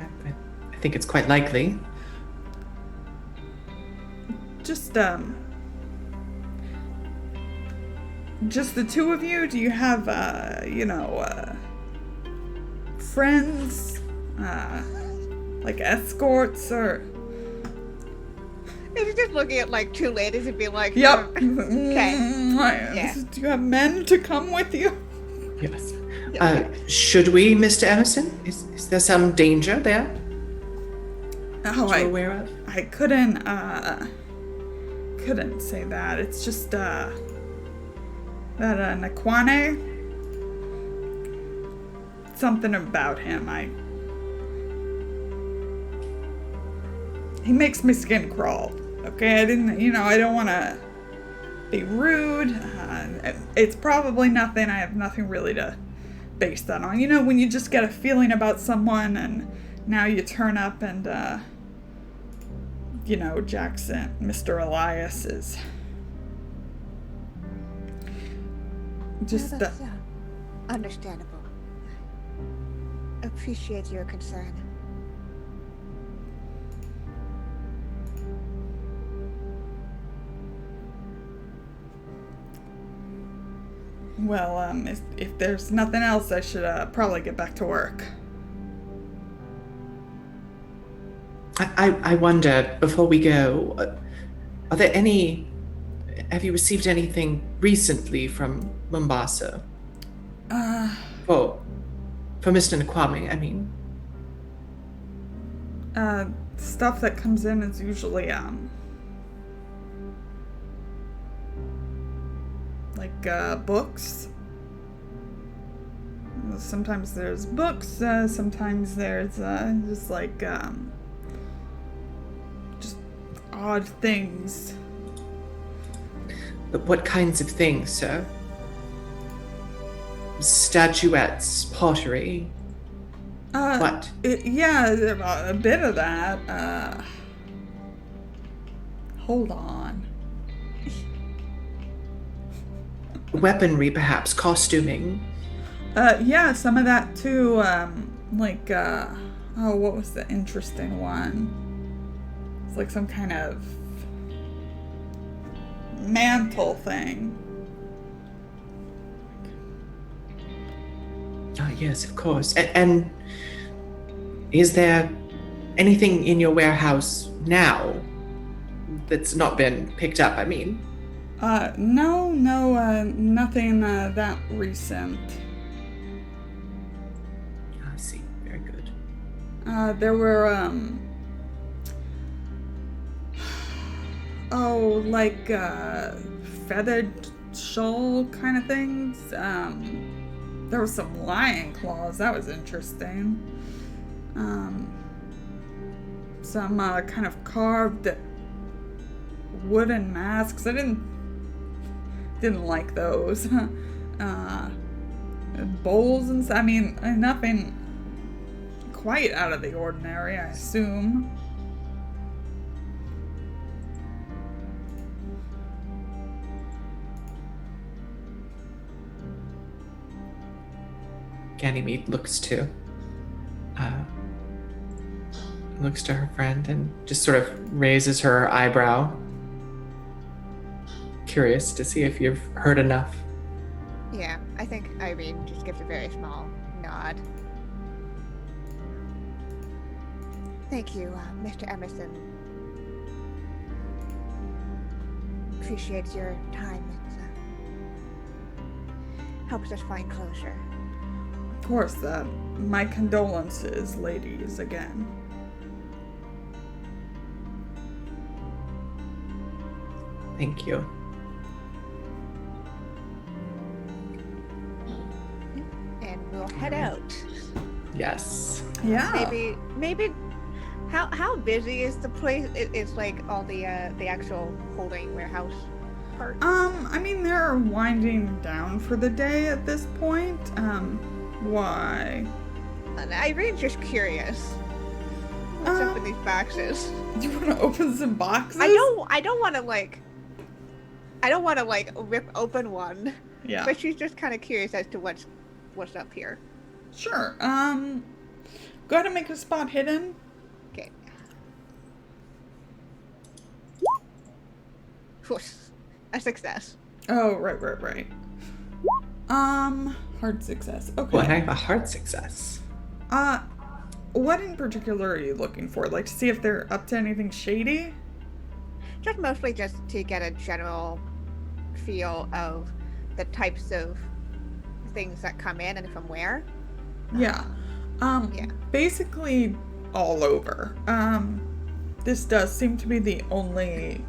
I think it's quite likely. Just the two of you? Do you have, friends, like escorts or... He's just looking at like two ladies and being like, Yep. Okay. Yeah. Do you have men to come with you? Yes. Yeah. Should we, Mr. Emerson? Is there some danger there Oh, you're aware of? I couldn't say that. It's just, that, Nakwane, something about him, he makes my skin crawl, okay? I don't want to be rude. It's probably nothing. I have nothing really to base that on. When you just get a feeling about someone and now you turn up and, Jackson, Mr. Elias is just... That's understandable. Appreciate your concern. Well, if there's nothing else, I should probably get back to work. I wonder, before we go, are there have you received anything recently from Mombasa? For Mr. Nakwame, I mean. Stuff that comes in is usually, books. Sometimes there's books, sometimes there's, just odd things. But what kinds of things, sir? Statuettes, pottery? What? Yeah, a bit of that. Hold on. Weaponry, perhaps, costuming? Yeah, some of that too. What was the interesting one? It's like some kind of mantle thing. Ah, yes, of course. And is there anything in your warehouse now that's not been picked up, I mean? No, nothing that recent. I see. Very good. There were, feathered shawl kind of things. There was some lion claws. That was interesting. Some kind of carved wooden masks. I didn't like those. Bowls and stuff. Nothing quite out of the ordinary, I assume. Ganymede looks to her friend and just sort of raises her eyebrow. Curious to see if you've heard enough. Yeah, I think Irene just gives a very small nod. Thank you, Mr. Emerson. Appreciate your time. It helps us find closure. Of course, my condolences, ladies, again. Thank you. And we'll head out. Yes. Yeah. Maybe. How busy is the place? It's like all the actual holding warehouse part. They're winding down for the day at this point. Why? Irene's just curious. What's up with these boxes? Do you want to open some boxes? I don't want to rip open one. Yeah. But she's just kind of curious as to what's up here. Sure. Go ahead and make a spot hidden. Okay. A success. Oh, right. Hard success. Okay. Well, I have a hard success. What in particular are you looking for? Like, to see if they're up to anything shady? Just mostly just to get a general feel of the types of things that come in and from where. Yeah. Yeah. Basically all over. This does seem to be the only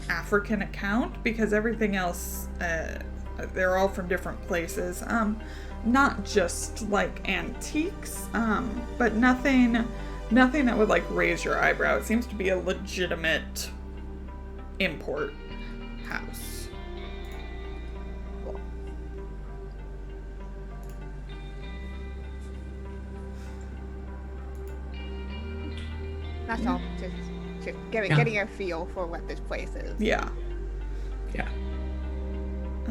African account because everything else, they're all from different places. Not just like antiques, but nothing that would like raise your eyebrow. It seems to be a legitimate import house. Cool. That's all. Just getting a feel for what this place is. Yeah. Yeah.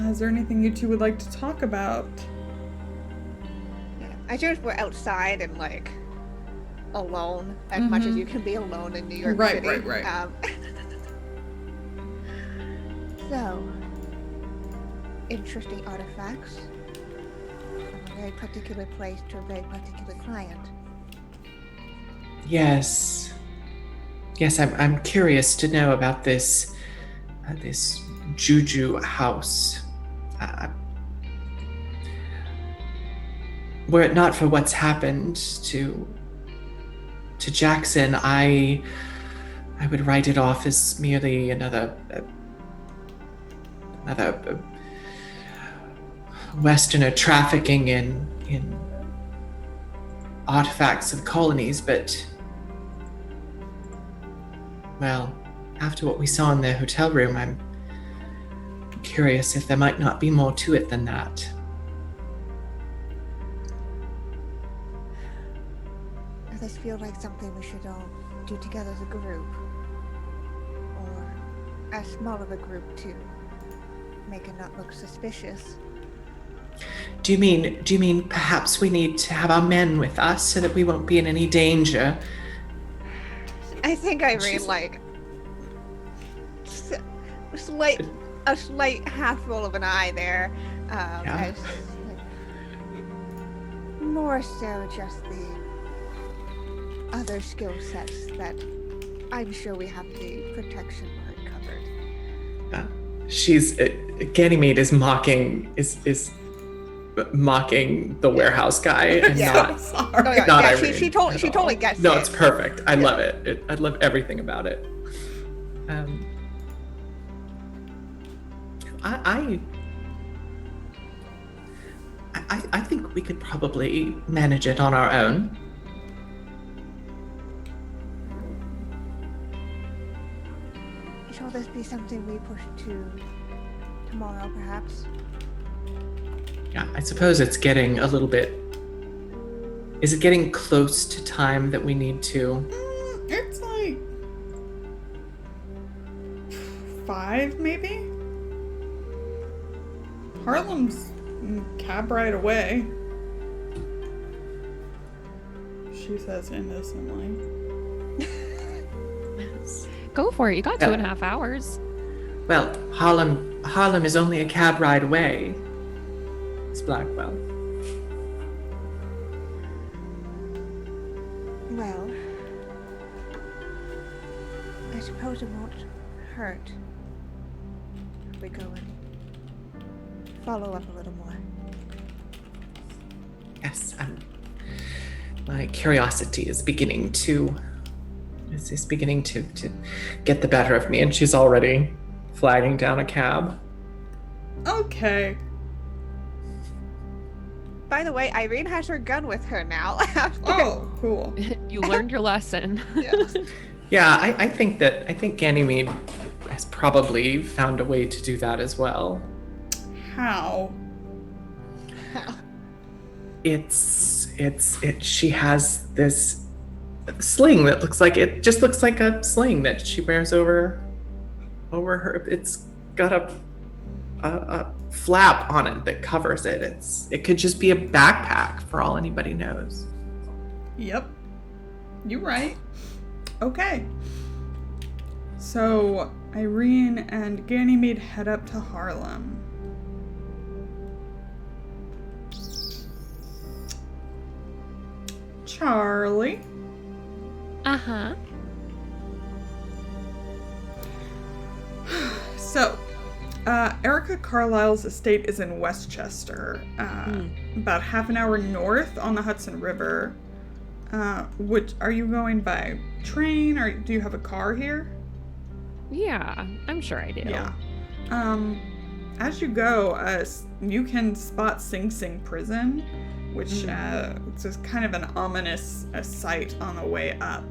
Is there anything you two would like to talk about? Yeah. I just we're outside and like alone as much as you can be alone in New York City. Right. So, interesting artifacts from a very particular place to a very particular client. Yes. Yes, I'm curious to know about this this juju house. Were it not for what's happened to Jackson, I would write it off as merely another Westerner trafficking in artifacts of colonies, but well, after what we saw in the hotel room, I'm curious if there might not be more to it than that. Does this feel like something we should all do together as a group? Or as small of a group to make it not look suspicious? Do you mean perhaps we need to have our men with us so that we won't be in any danger? I think I read like a slight half roll of an eye there, as more so just the other skill sets that I'm sure we have the protection part covered. She's Ganymede is mocking mocking the warehouse guy and not Irene. She totally gets it. No, it's perfect. I love it. I love everything about it. I think we could probably manage it on our own. Shall this be something we push to tomorrow, perhaps? Yeah, I suppose it's getting a little bit... Is it getting close to time that we need to... It's like 5, maybe? Harlem's cab ride away. She says innocently. Go for it. You got 2.5 hours. Well, Harlem is only a cab ride away. It's Blackwell. Well, I suppose it won't hurt if we go and follow up a little more. Yes, my curiosity is beginning to get the better of me, and she's already flagging down a cab. Okay. By the way, Irene has her gun with her now. Oh, cool. You learned your lesson. Yeah, I think Ganymede has probably found a way to do that as well. How? She has this sling that looks like a sling that she wears over her. It's got a flap on it that covers it. It could just be a backpack for all anybody knows. Yep. You're right. Okay. So Irene and Ganymede head up to Harlem. Charlie. Uh-huh. So, Erica Carlisle's estate is in Westchester, about half an hour north on the Hudson River. Are you going by train, or do you have a car here? Yeah, I'm sure I do. Yeah. As you go, you can spot Sing Sing Prison, which is kind of an ominous sight on the way up.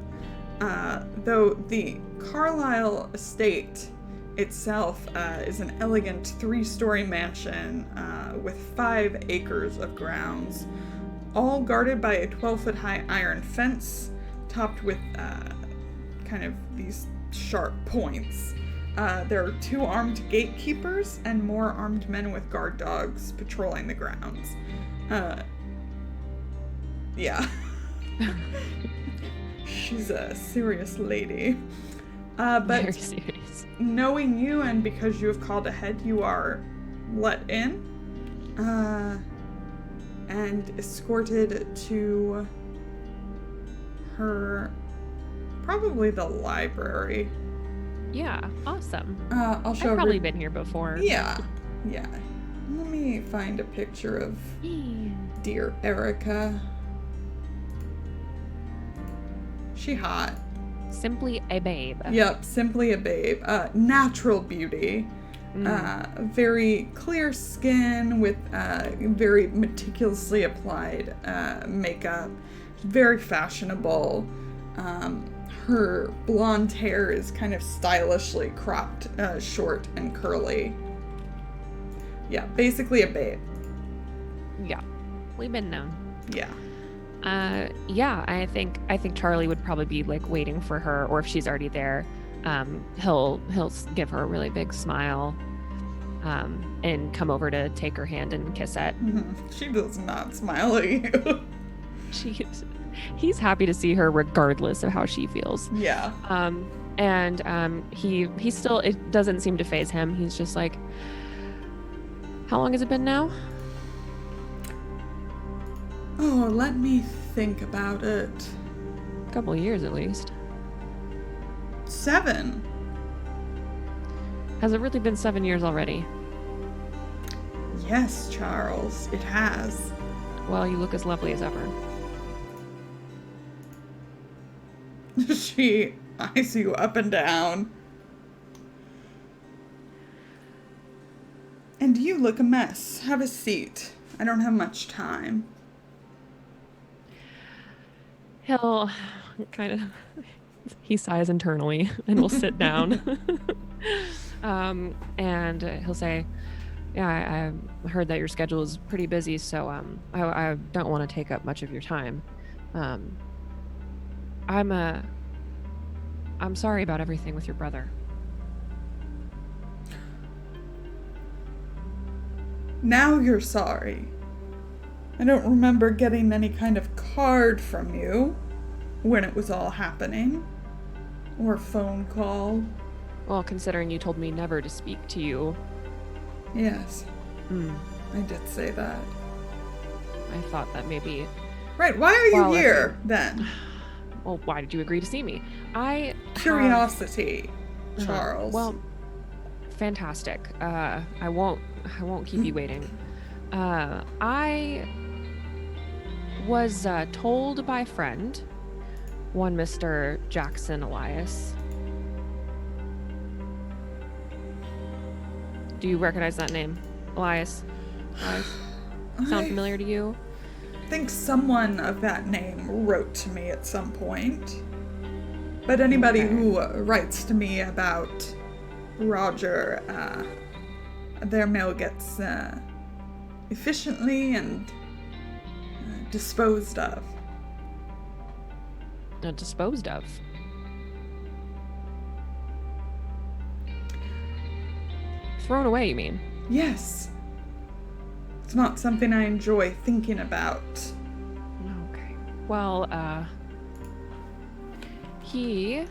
Though the Carlisle estate itself is an elegant 3-story mansion with 5 acres of grounds, all guarded by a 12-foot high iron fence topped with kind of these sharp points. There are 2 armed gatekeepers and more armed men with guard dogs patrolling the grounds. Yeah. She's a serious lady. But Very serious. Knowing you, and because you have called ahead, you are let in and escorted to probably the library. Yeah, awesome. I'll show I've probably been here before. Yeah. Let me find a picture of dear Erica. She hot. Simply a babe. Yep, simply a babe. Natural beauty. Very clear skin with very meticulously applied makeup. Very fashionable. Her blonde hair is kind of stylishly cropped, short and curly. Yeah, basically a babe. Yeah. We've been known. Yeah. I think Charlie would probably be like waiting for her, or if she's already there, he'll give her a really big smile, and come over to take her hand and kiss it. She does not smile at you. He's happy to see her regardless of how she feels. Yeah. He still, it doesn't seem to faze him. He's just like, how long has it been now? Oh, let me think about it. A couple of years at least. 7. Has it really been 7 years already? Yes, Charles, it has. Well, you look as lovely as ever. She eyes you up and down. And you look a mess. Have a seat. I don't have much time. He'll kind of, he sighs internally and will sit down. And he'll say, yeah, I heard that your schedule is pretty busy, so I don't want to take up much of your time. I'm sorry about everything with your brother. Now you're sorry. I don't remember getting any kind of card from you when it was all happening. Or phone call. Well, considering you told me never to speak to you. Yes. I did say that. I thought that maybe... Right, why are you here, then? Well, why did you agree to see me? Curiosity, Charles. Well, fantastic. I won't keep you waiting. I was told by a friend, one Mr. Jackson Elias. Do you recognize that name? Elias? Sound familiar to you? I think someone of that name wrote to me at some point. But anybody who writes to me about Roger, their mail gets efficiently and disposed of. Disposed of? Thrown away, you mean? Yes. It's not something I enjoy thinking about. Okay. Well, he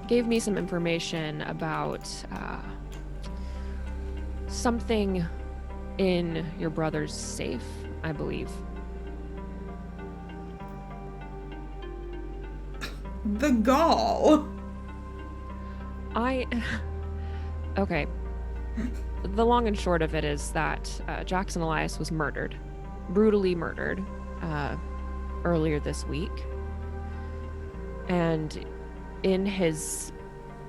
gave me some information about something in your brother's safe, I believe. The gall. Okay. The long and short of it is that Jackson Elias was murdered. Brutally murdered. Earlier this week. And in his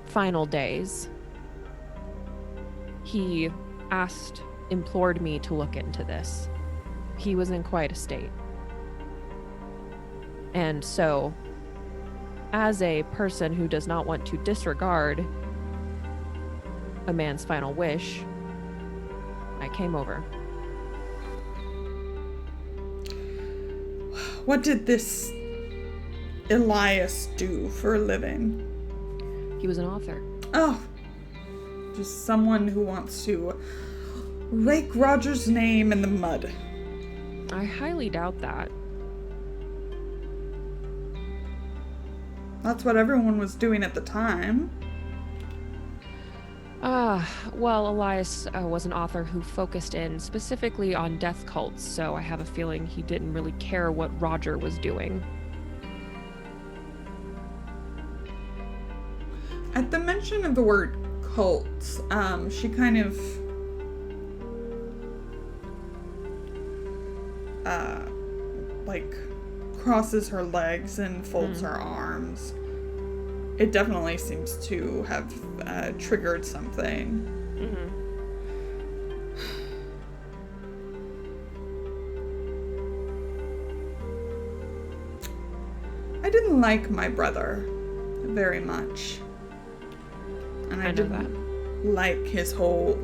final days, he implored me to look into this. He was in quite a state. And so, as a person who does not want to disregard a man's final wish, I came over. What did this Elias do for a living? He was an author. Oh, just someone who wants to rake Roger's name in the mud. I highly doubt that. That's what everyone was doing at the time. Well, Elias was an author who focused in specifically on death cults, so I have a feeling he didn't really care what Roger was doing. At the mention of the word cults, she kind of crosses her legs and folds her arms. It definitely seems to have triggered something. I didn't like my brother very much. And I didn't like his whole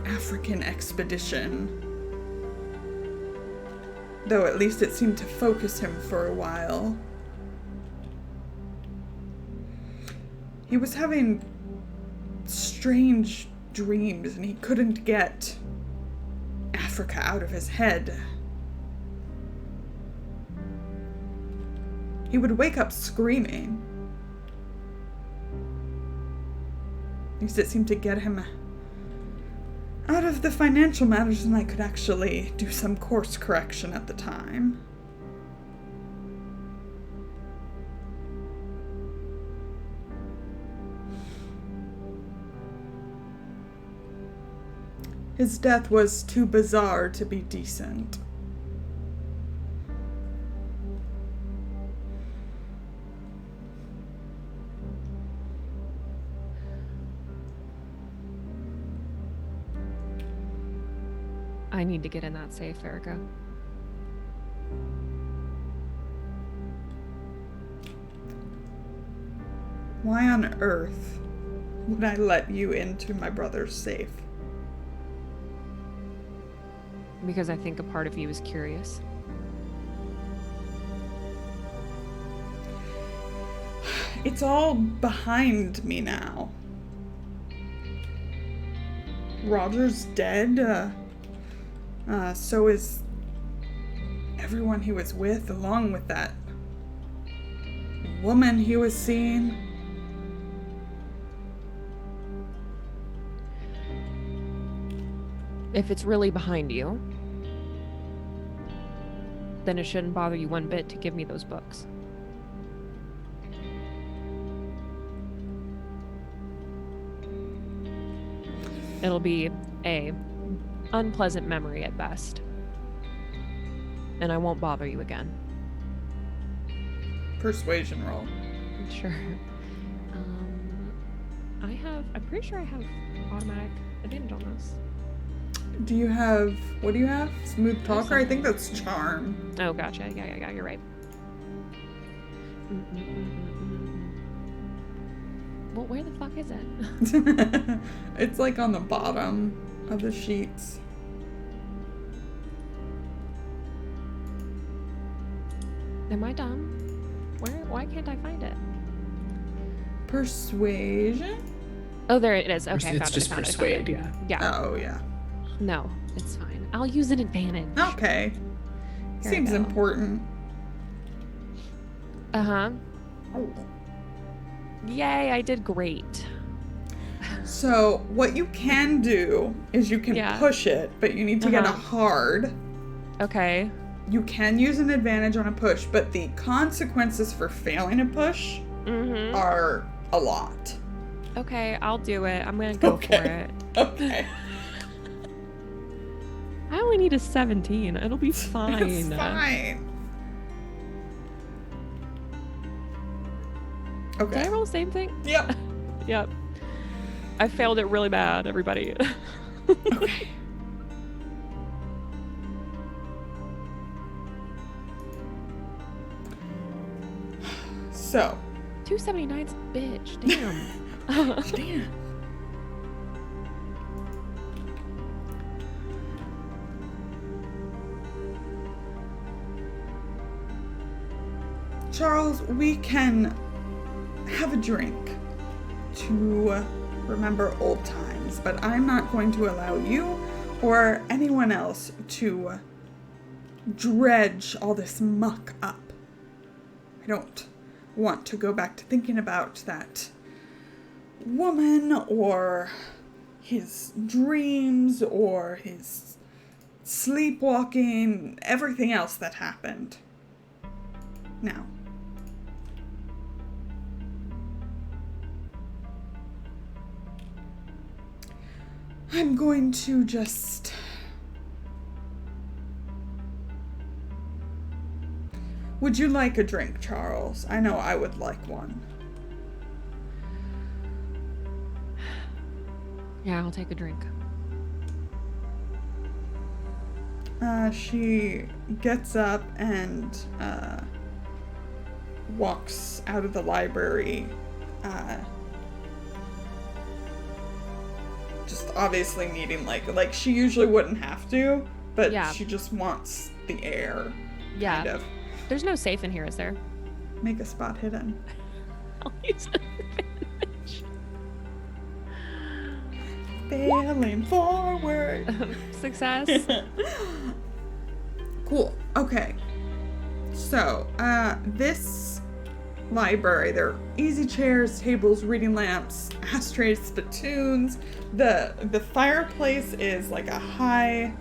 African expedition. Though at least it seemed to focus him for a while. He was having strange dreams and he couldn't get Africa out of his head. He would wake up screaming. At least it seemed to get him out of the financial matters, and I could actually do some course correction at the time. His death was too bizarre to be decent. I need to get in that safe, Erica. Why on earth would I let you into my brother's safe? Because I think a part of you is curious. It's all behind me now. Roger's dead. So is everyone he was with, along with that woman he was seeing. If it's really behind you, then it shouldn't bother you one bit to give me those books. It'll be a unpleasant memory at best. And I won't bother you again. Persuasion roll. Sure. I'm pretty sure I have automatic advantage on this. What do you have? Smooth talker? I think that's charm. Oh, gotcha. Yeah, you're right. Well, where the fuck is it? It's like on the bottom of the sheets. Am I dumb? Why can't I find it? Persuasion? Oh, there it is. Okay, It's just persuade, yeah. Yeah. Oh, yeah. No, it's fine. I'll use an advantage. Okay. Here Seems I go. important. Uh-huh. Oh. Yay, I did great. So, what you can do is you can Yeah. push it, but you need to get a hard. Okay. You can use an advantage on a push, but the consequences for failing a push are a lot. Okay, I'll do it. I'm gonna go for it. Okay. I only need a 17. It'll be fine. It's fine. Okay. Did I roll the same thing? Yep. Yep. I failed it really bad, everybody. Okay. So. 279's bitch. Damn. Damn. Charles, we can have a drink to remember old times, but I'm not going to allow you or anyone else to dredge all this muck up. I don't want to go back to thinking about that woman or his dreams or his sleepwalking, everything else that happened. Now, I'm going to just... Would you like a drink, Charles? I know I would like one. Yeah, I'll take a drink. She gets up and walks out of the library. Just obviously needing like she usually wouldn't have to, but Yeah. she just wants the air. Yeah. Kind of. There's no safe in here, is there? Make a spot hidden. I'll use an advantage. Failing forward. Success. Cool. Okay. So, this library, there are easy chairs, tables, reading lamps, ashtrays, spittoons. The fireplace is like a high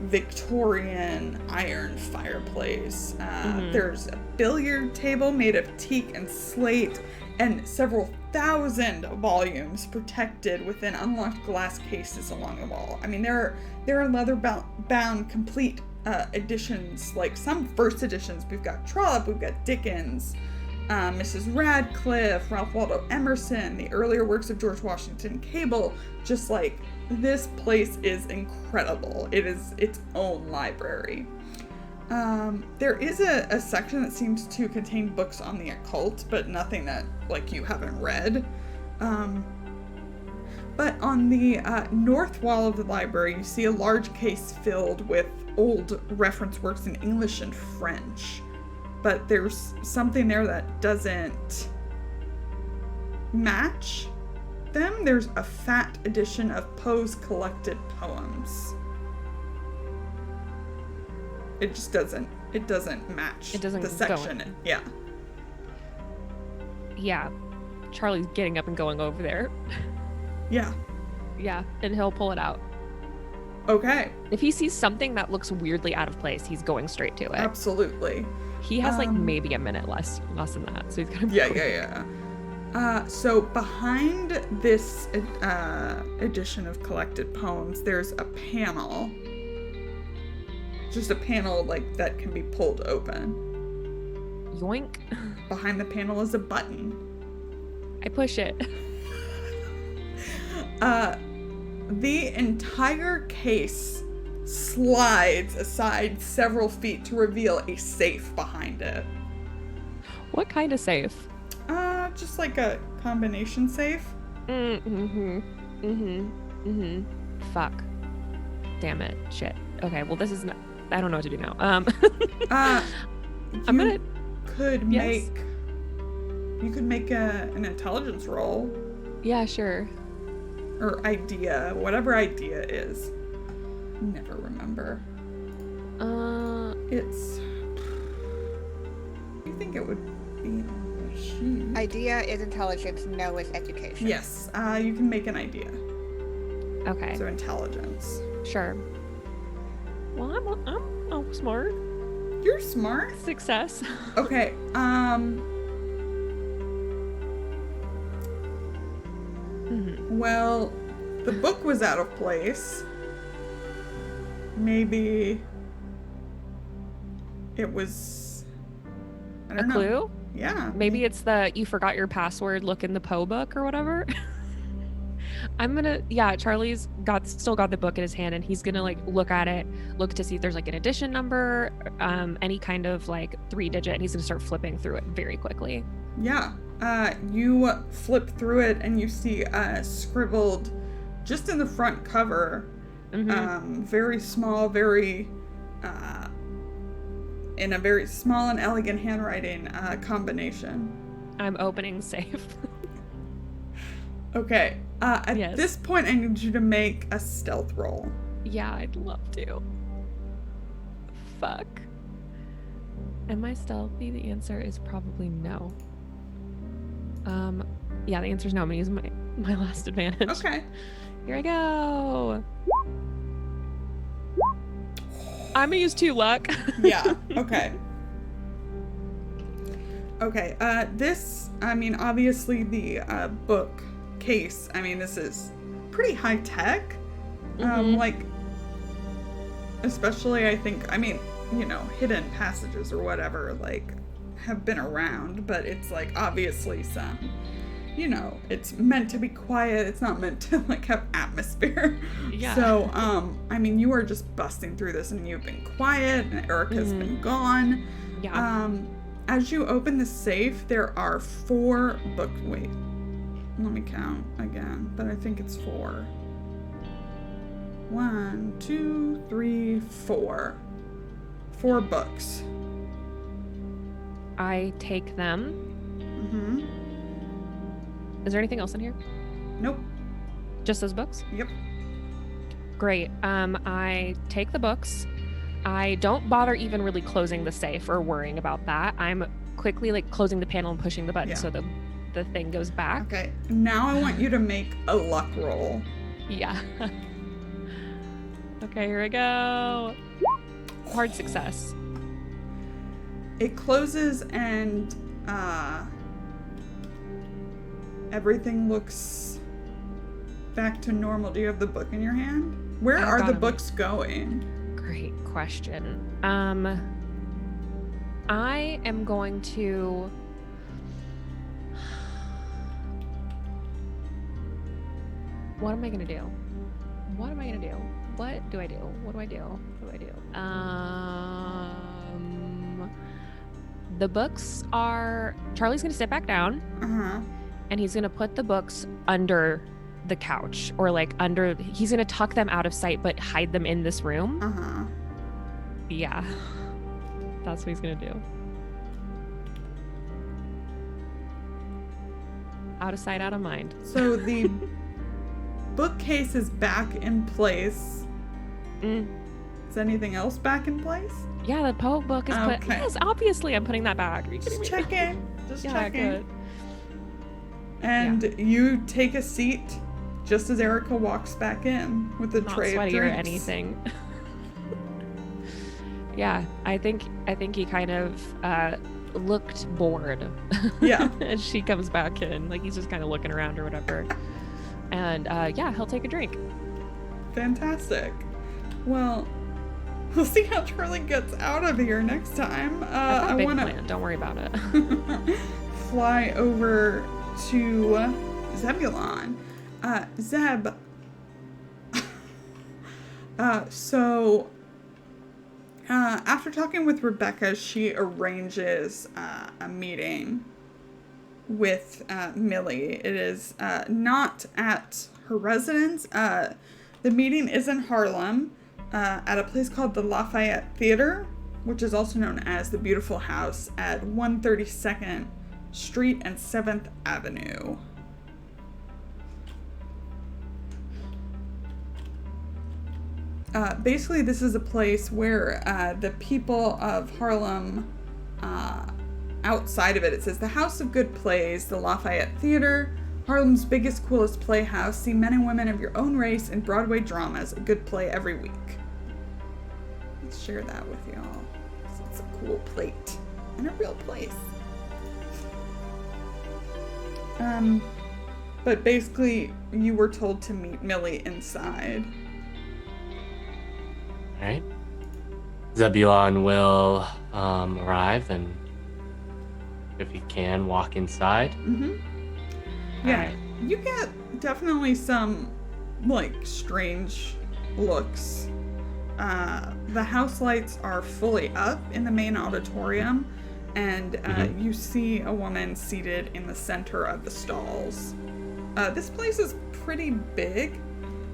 Victorian iron fireplace. There's a billiard table made of teak and slate and several thousand volumes protected within unlocked glass cases along the wall. I mean, there are leather-bound complete editions, like some first editions. We've got Trollope, we've got Dickens, Mrs. Radcliffe, Ralph Waldo Emerson, the earlier works of George Washington Cable. Just like, this place is incredible. It is its own library. There is a section that seems to contain books on the occult, but nothing that, like, you haven't read. But on the north wall of the library, you see a large case filled with old reference works in English and French. But there's something there that doesn't match them. There's a fat edition of Poe's collected poems. It just doesn't match It doesn't the go section. in. Yeah. Yeah. Charlie's getting up and going over there. Yeah. Yeah, and he'll pull it out. Okay. If he sees something that looks weirdly out of place, he's going straight to it. Absolutely. He has like maybe a minute less than that, so he's gonna. Yeah. So behind this edition of collected poems, there's a panel. Just a panel like that can be pulled open. Yoink. Behind the panel is a button. I push it. The entire case slides aside several feet to reveal a safe behind it. What kind of safe? Just like a combination safe. Fuck. Damn it. Shit. Okay, well this is not... I don't know what to do now. I'm gonna... You could make an intelligence roll. Yeah, sure. Or idea. Whatever idea is. Never remember. It's... You think it would be on the sheet? Idea is intelligence, no is education. Yes, you can make an idea. Okay. So intelligence. Sure. Well, I'm smart. You're smart. Success. Okay, well, the book was out of place. Maybe it was, I don't know. Clue? Yeah. Maybe it's the you forgot your password, look in the Poe book or whatever. Charlie's still got the book in his hand, and he's gonna like look at it, look to see if there's like an edition number, any kind of like 3-digit, and he's gonna start flipping through it very quickly. Yeah. You flip through it and you see scribbled just in the front cover, very small, very in a very small and elegant handwriting combination. I'm opening safe. Okay. At this point, I need you to make a stealth roll. Yeah, I'd love to. Fuck. Am I stealthy? The answer is probably no. Yeah, the answer is no. I'm gonna use my last advantage. Okay. Here I go. I'm gonna use 2 luck. Yeah, okay. Okay, this, I mean, obviously the book case, I mean, this is pretty high tech. Like, especially, I think, I mean, you know, hidden passages or whatever, like, have been around, but it's, like, obviously some, you know, it's meant to be quiet. It's not meant to, like, have atmosphere. Yeah. So, I mean, you are just busting through this, and you've been quiet, and Erica's been gone. Yeah. As you open the safe, there are 4 books. Wait, let me count again, but I think it's 4. 1, 2, 3, 4. 4 books. I take them. Is there anything else in here? Nope. Just those books? Yep. Great. I take the books. I don't bother even really closing the safe or worrying about that. I'm quickly like closing the panel and pushing the button so the thing goes back. Okay. Now I want you to make a luck roll. Yeah. Okay, here we go. Hard success. It closes and everything looks back to normal. Do you have the book in your hand? Where are the books going? Great question. I am going to... What am I going to do? What am I going to do? What do I do? What do I do? What do I do? The books are... Charlie's going to sit back down. And he's going to put the books under the couch, or like under... He's going to tuck them out of sight, but hide them in this room. Yeah. That's what he's going to do. Out of sight, out of mind. So the bookcase is back in place. Is anything else back in place? Yeah, the Poe book is put... Yes, obviously I'm putting that back. Are you kidding me? Just checking. Just checking. Good. And you take a seat just as Erica walks back in with a tray of drinks. Not sweaty or anything. Yeah, I think he kind of looked bored. Yeah. As she comes back in, like he's just kind of looking around or whatever. And yeah, he'll take a drink. Fantastic. Well, we'll see how Charlie gets out of here next time. I want to. Don't worry about it. Fly over to Zebulon. Zeb. So after talking with Rebecca, she arranges a meeting with Millie. It is not at her residence. The meeting is in Harlem at a place called the Lafayette Theater, which is also known as the Beautiful House at 132nd Street and 7th Avenue. Basically, this is a place where the people of Harlem, outside of it, it says the House of Good Plays, the Lafayette Theater, Harlem's biggest, coolest playhouse. See men and women of your own race in Broadway dramas. A good play every week. Let's share that with y'all. It's That's a cool plate. And a real place. But basically, you were told to meet Millie inside. Alright. Zebulon will arrive and, if he can, walk inside. Mm-hmm. Yeah, Alright. you get definitely some, like, strange looks. The house lights are fully up in the main auditorium, and you see a woman seated in the center of the stalls. This place is pretty big.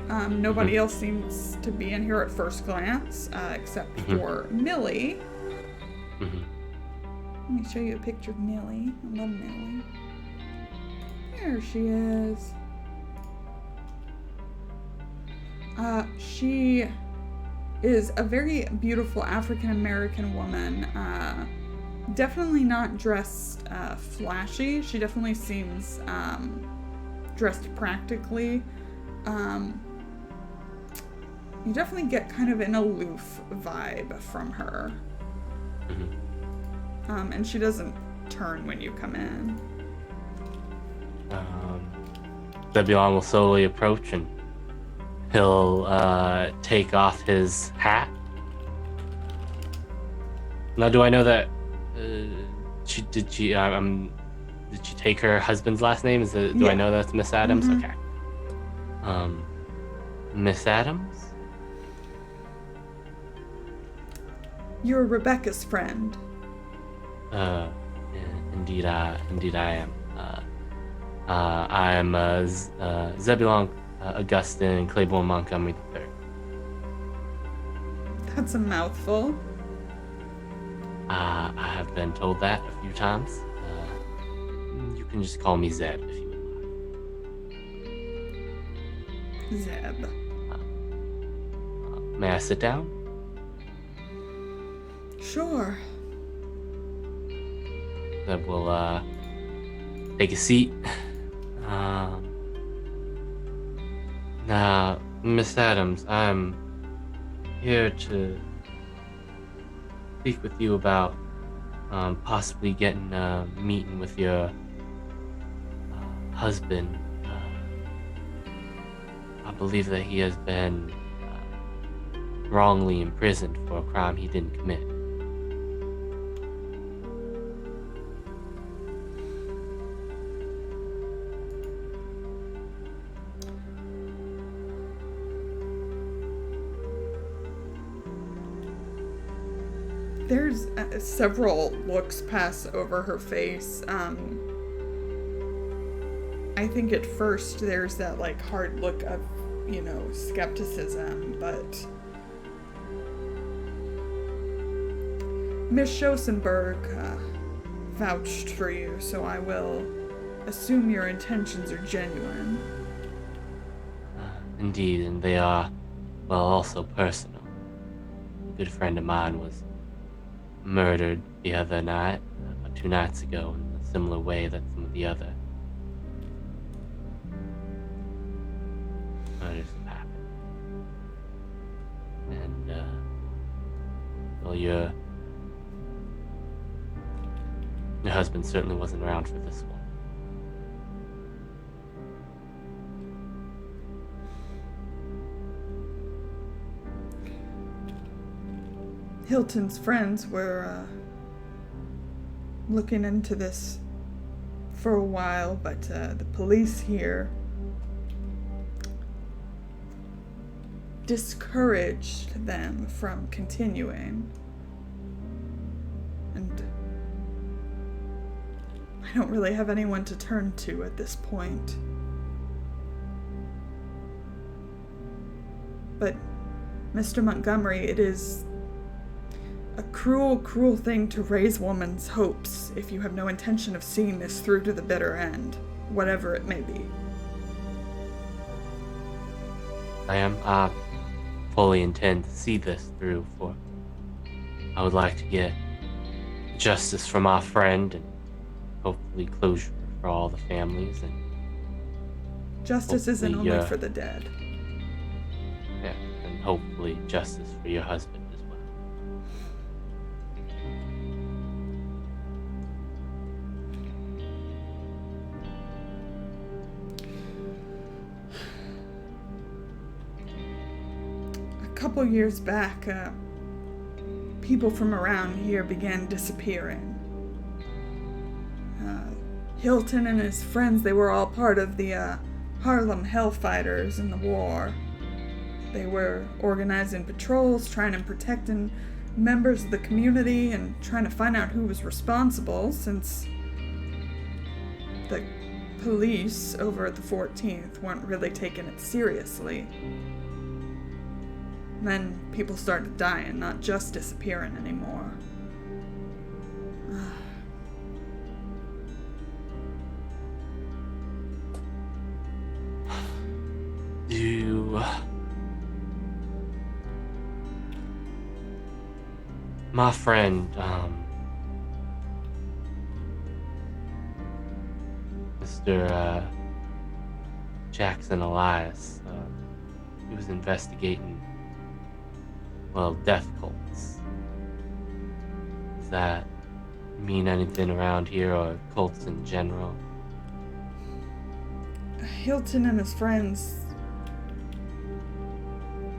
Nobody else seems to be in here at first glance, except for Millie. Let me show you a picture of Millie. I love Millie. There she is. She is a very beautiful African-American woman. Definitely not dressed flashy. She definitely seems dressed practically. You definitely get kind of an aloof vibe from her. And she doesn't turn when you come in. Zebulon will slowly approach and he'll take off his hat. Now, do I know that did she take her husband's last name? Do I know that's Miss Adams? Okay. Miss Adams? You're Rebecca's friend. Indeed I am. I am Zebulon Augustine Claiborne Montgomery III. That's a mouthful. I have been told that a few times. You can just call me Zeb if you would like. Zeb. May I sit down? Sure. Zeb will take a seat. Now, Miss Adams, I'm here to speak with you about possibly getting a meeting with your husband. I believe that he has been wrongly imprisoned for a crime he didn't commit. There's several looks pass over her face. I think at first there's that like hard look of, skepticism, but Miss Schosenberg vouched for you, so I will assume your intentions are genuine. Indeed, and they are, also personal. A good friend of mine was murdered the other night, 2 nights ago, in a similar way that some of the other murders have happened. And, your husband certainly wasn't around for this one. Hilton's friends were looking into this for a while, but the police here discouraged them from continuing. And I don't really have anyone to turn to at this point. But, Mr. Montgomery, it is a cruel, cruel thing to raise woman's hopes if you have no intention of seeing this through to the bitter end, whatever it may be. I fully intend to see this through, for I would like to get justice from our friend and hopefully closure for all the families, and justice isn't only for the dead. Yeah, and hopefully justice for your husband as well. couple years back, people from around here began disappearing. Hilton and his friends, they were all part of the Harlem Hellfighters in the war. They were organizing patrols, trying to protect members of the community and trying to find out who was responsible, since the police over at the 14th weren't really taking it seriously. And then people started dying, not just disappearing anymore. My friend, Mr. Jackson Elias, he was investigating, death cults. Does that mean anything around here, or cults in general? Hilton and his friends,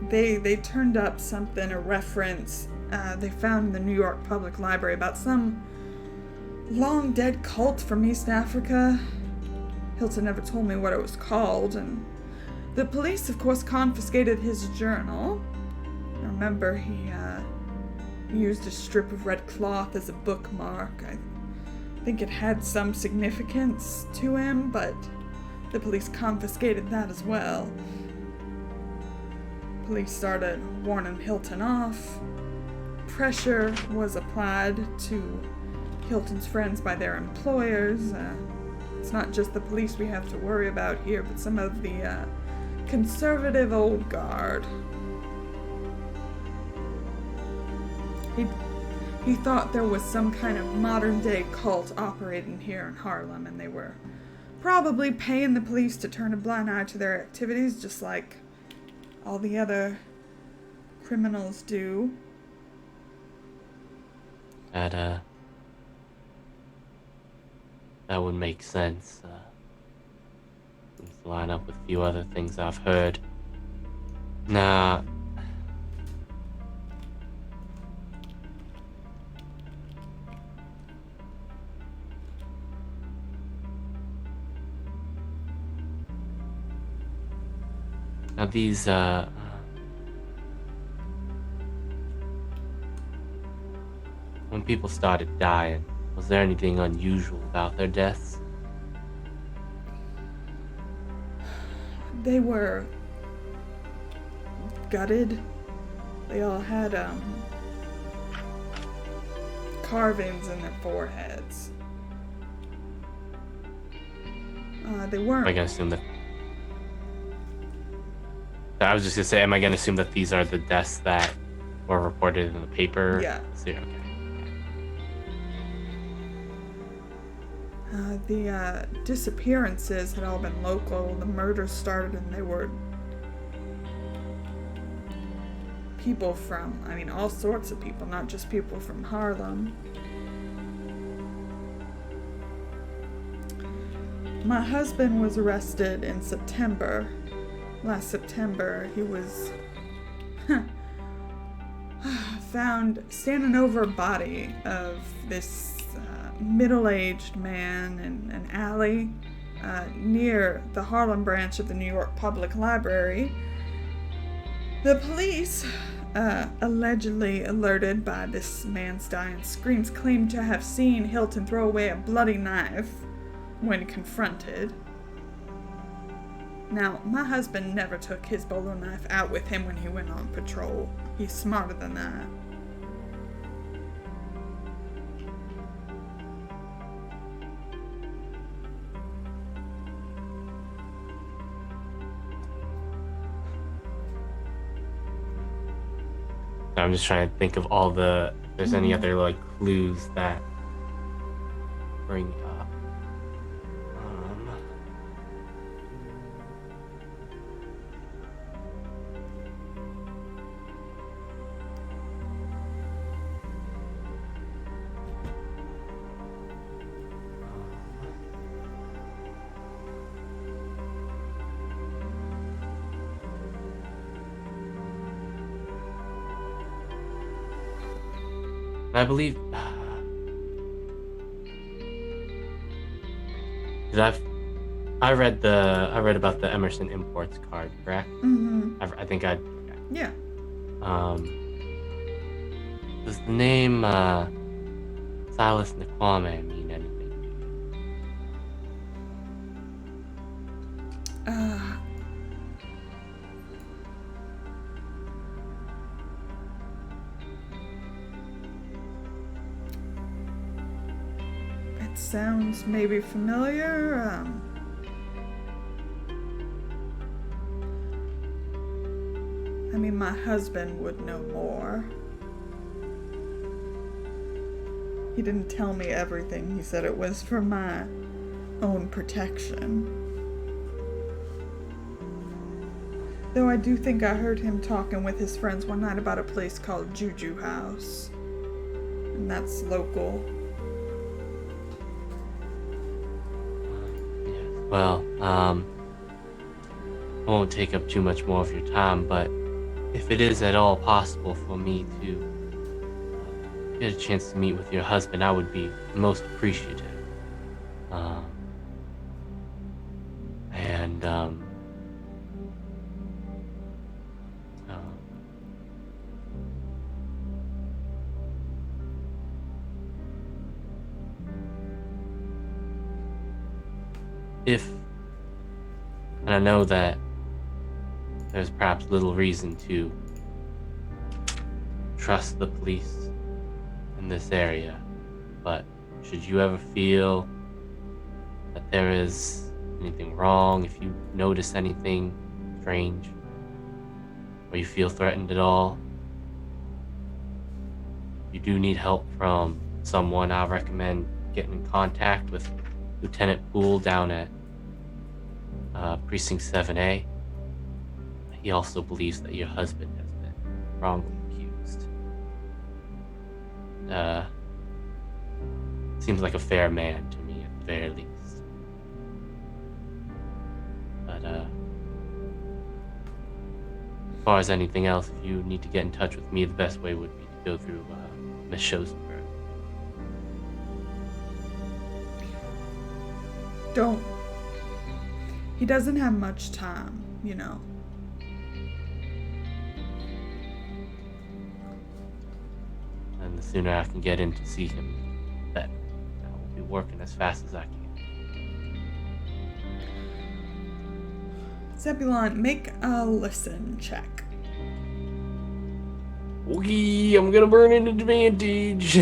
they turned up something, a reference they found in the New York Public Library about some long dead cult from East Africa. Hilton never told me what it was called, and the police, of course, confiscated his journal. I remember he used a strip of red cloth as a bookmark. I think it had some significance to him, but the police confiscated that as well. Police started warning Hilton off. Pressure was applied to Hilton's friends by their employers. It's not just the police we have to worry about here, but some of the conservative old guard. He thought there was some kind of modern-day cult operating here in Harlem, and they were probably paying the police to turn a blind eye to their activities, just like all the other criminals do. That would make sense. Seems to line up with a few other things I've heard. Now, these, when people started dying, was there anything unusual about their deaths? They were gutted. They all had carvings in their foreheads. They weren't. Am I gonna assume that? I was just gonna say, am I gonna assume that these are the deaths that were reported in the paper? Yeah. So, okay. The disappearances had all been local. The murders started, and they were people from, all sorts of people, not just people from Harlem. My husband was arrested in September. Last September, he was found standing over a body of this middle-aged man in an alley near the Harlem branch of the New York Public Library. The police, allegedly alerted by this man's dying screams, claimed to have seen Hilton throw away a bloody knife when confronted. Now, my husband never took his bolo knife out with him when he went on patrol. He's smarter than that. I'm just trying to think of if there's any other clues that bring up. I believe. I read about the Emerson Imports card, correct? Mm-hmm. I think I. Yeah. Does the name Silas Nakwame mean anything? It sounds maybe familiar. I mean, my husband would know more. He didn't tell me everything. He said it was for my own protection. Though I do think I heard him talking with his friends one night about a place called Juju House. And that's local. Yes. Well, I won't take up too much more of your time, but if it is at all possible for me to get a chance to meet with your husband, I would be most appreciative. And I know that there's perhaps little reason to trust the police in this area, but should you ever feel that there is anything wrong, if you notice anything strange, or you feel threatened at all, if you do need help from someone, I recommend getting in contact with Lieutenant Poole down at Precinct 7A. He also believes that your husband has been wrongly accused. Seems like a fair man to me, at the very least. But as far as anything else, if you need to get in touch with me, the best way would be to go through Miss Schoenberg. He doesn't have much time, you know. And the sooner I can get in to see him, the better. I will be working as fast as I can. Zebulon, make a listen check. Okay, I'm gonna burn an advantage.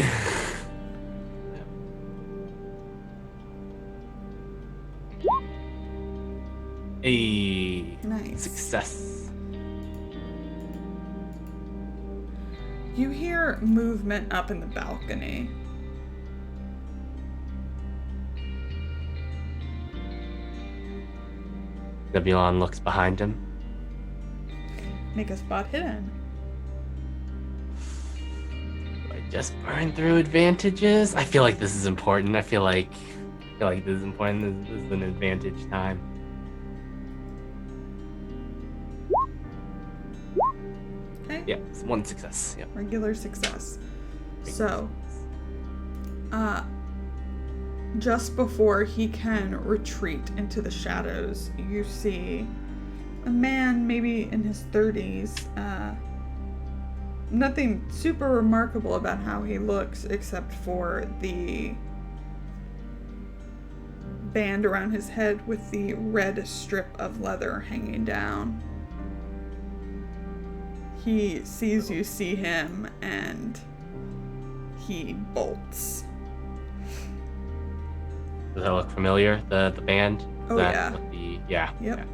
A Nice. success. You hear movement up in the balcony. Zebulon looks behind him. Make a spot hidden. Do I just burn through advantages? I feel like this is important. I feel like this is important. This is an advantage time. Okay. Yeah, it's one success. Yep. Regular success. So, just before he can retreat into the shadows, you see a man, maybe in his 30s. Nothing super remarkable about how he looks, except for the band around his head with the red strip of leather hanging down. He sees you see him, and he bolts. Does that look familiar? The band? Oh, that yeah. With the, yeah. Yep. Yeah.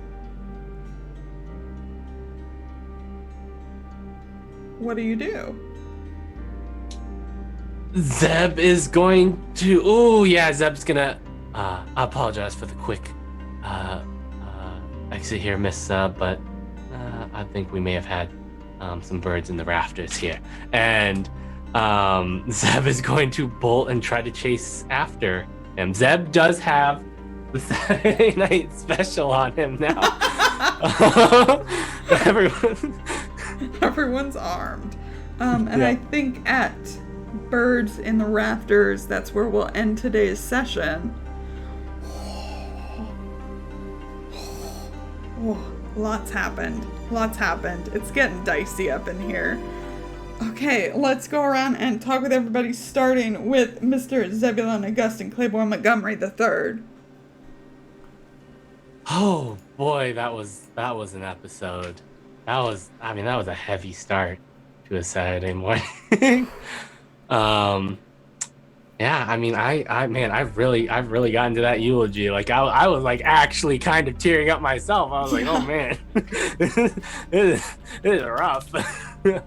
What do you do? Zeb is going to. Oh yeah, Zeb's gonna. I apologize for the quick exit here, Miss. But I think we may have had some birds in the rafters here, and Zeb is going to bolt and try to chase after him. Zeb does have the Saturday Night Special on him now. Everyone's armed. And Yeah. I think at birds in the rafters. That's where we'll end today's session. Oh, lots happened. It's getting dicey up in here. Okay, let's go around and talk with everybody, starting with Mr. Zebulon Augustine Claiborne Montgomery III. Oh boy, that was an episode. That was a heavy start to a Saturday morning. Yeah, I mean, I've really got into that eulogy. Like, I was like actually kind of tearing up myself. I was like, oh man, this is rough. But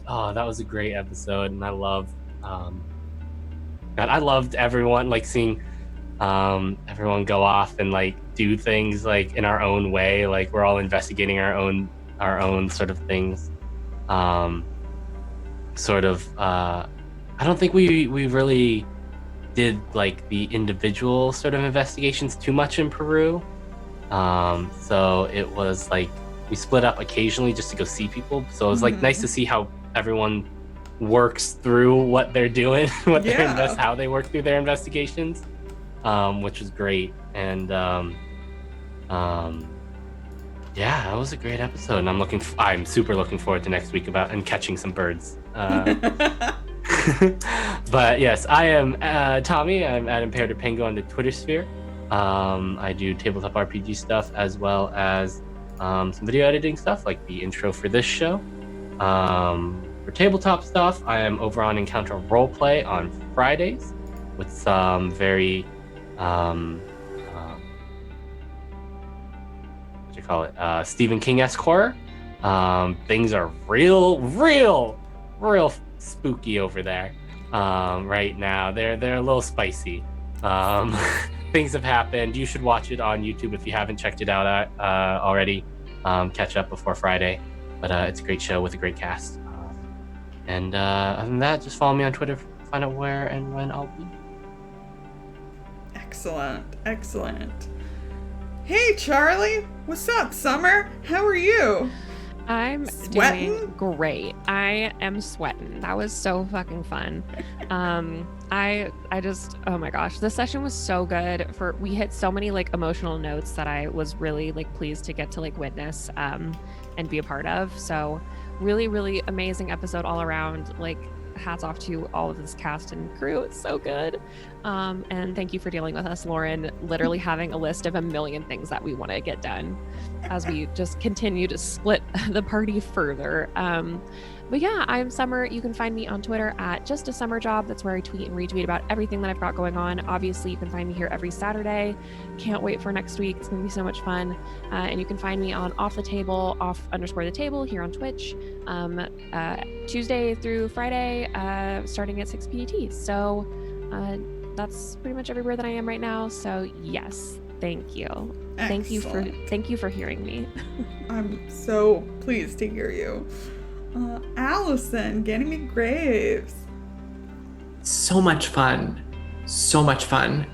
that was a great episode, and I loved everyone, like seeing everyone go off and like do things like in our own way. Like, we're all investigating our own sort of things. I don't think we really did like the individual sort of investigations too much in Peru. So it was like we split up occasionally just to go see people. So it was like nice to see how everyone works through what they're doing, how they work through their investigations, which was great. And yeah, that was a great episode, and I'm super looking forward to next week and catching some birds. But yes, I am Tommy. I'm at Imperator Penguin on the Twitter sphere. I do tabletop RPG stuff as well as some video editing stuff, like the intro for this show. For tabletop stuff, I am over on Encounter Roleplay on Fridays with some very Stephen King-esque horror. Things are real spooky over there right now. They're a little spicy. Things have happened. You should watch it on YouTube if you haven't checked it out already. Catch up before Friday, but it's a great show with a great cast. And other than that, just follow me on Twitter to find out where and when I'll be. Excellent. Hey, Charlie. What's up, Summer? How are you? I'm doing great. I am sweating. That was so fucking fun. I just, oh my gosh, this session was so good. We hit so many like emotional notes that I was really like pleased to get to like witness and be a part of. So really amazing episode all around. Like, hats off to all of this cast and crew. It's so good. And thank you for dealing with us, Lauren, literally having a list of a million things that we want to get done as we just continue to split the party further. But yeah, I'm Summer. You can find me on Twitter at Just a Summer Job. That's where I tweet and retweet about everything that I've got going on. Obviously, you can find me here every Saturday. Can't wait for next week. It's going to be so much fun. And you can find me on off_the table here on Twitch, Tuesday through Friday, starting at 6 PDT. So that's pretty much everywhere that I am right now. So yes, thank you. Excellent. Thank you for hearing me. I'm so pleased to hear you. Allison, Ganymede Graves. So much fun.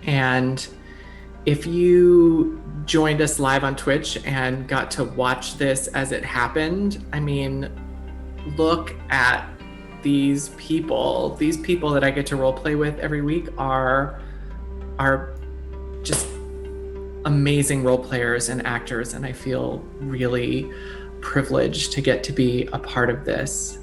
And if you joined us live on Twitch and got to watch this as it happened, I mean, look at these people. These people that I get to role play with every week are just amazing role players and actors, and I feel really privileged to get to be a part of this.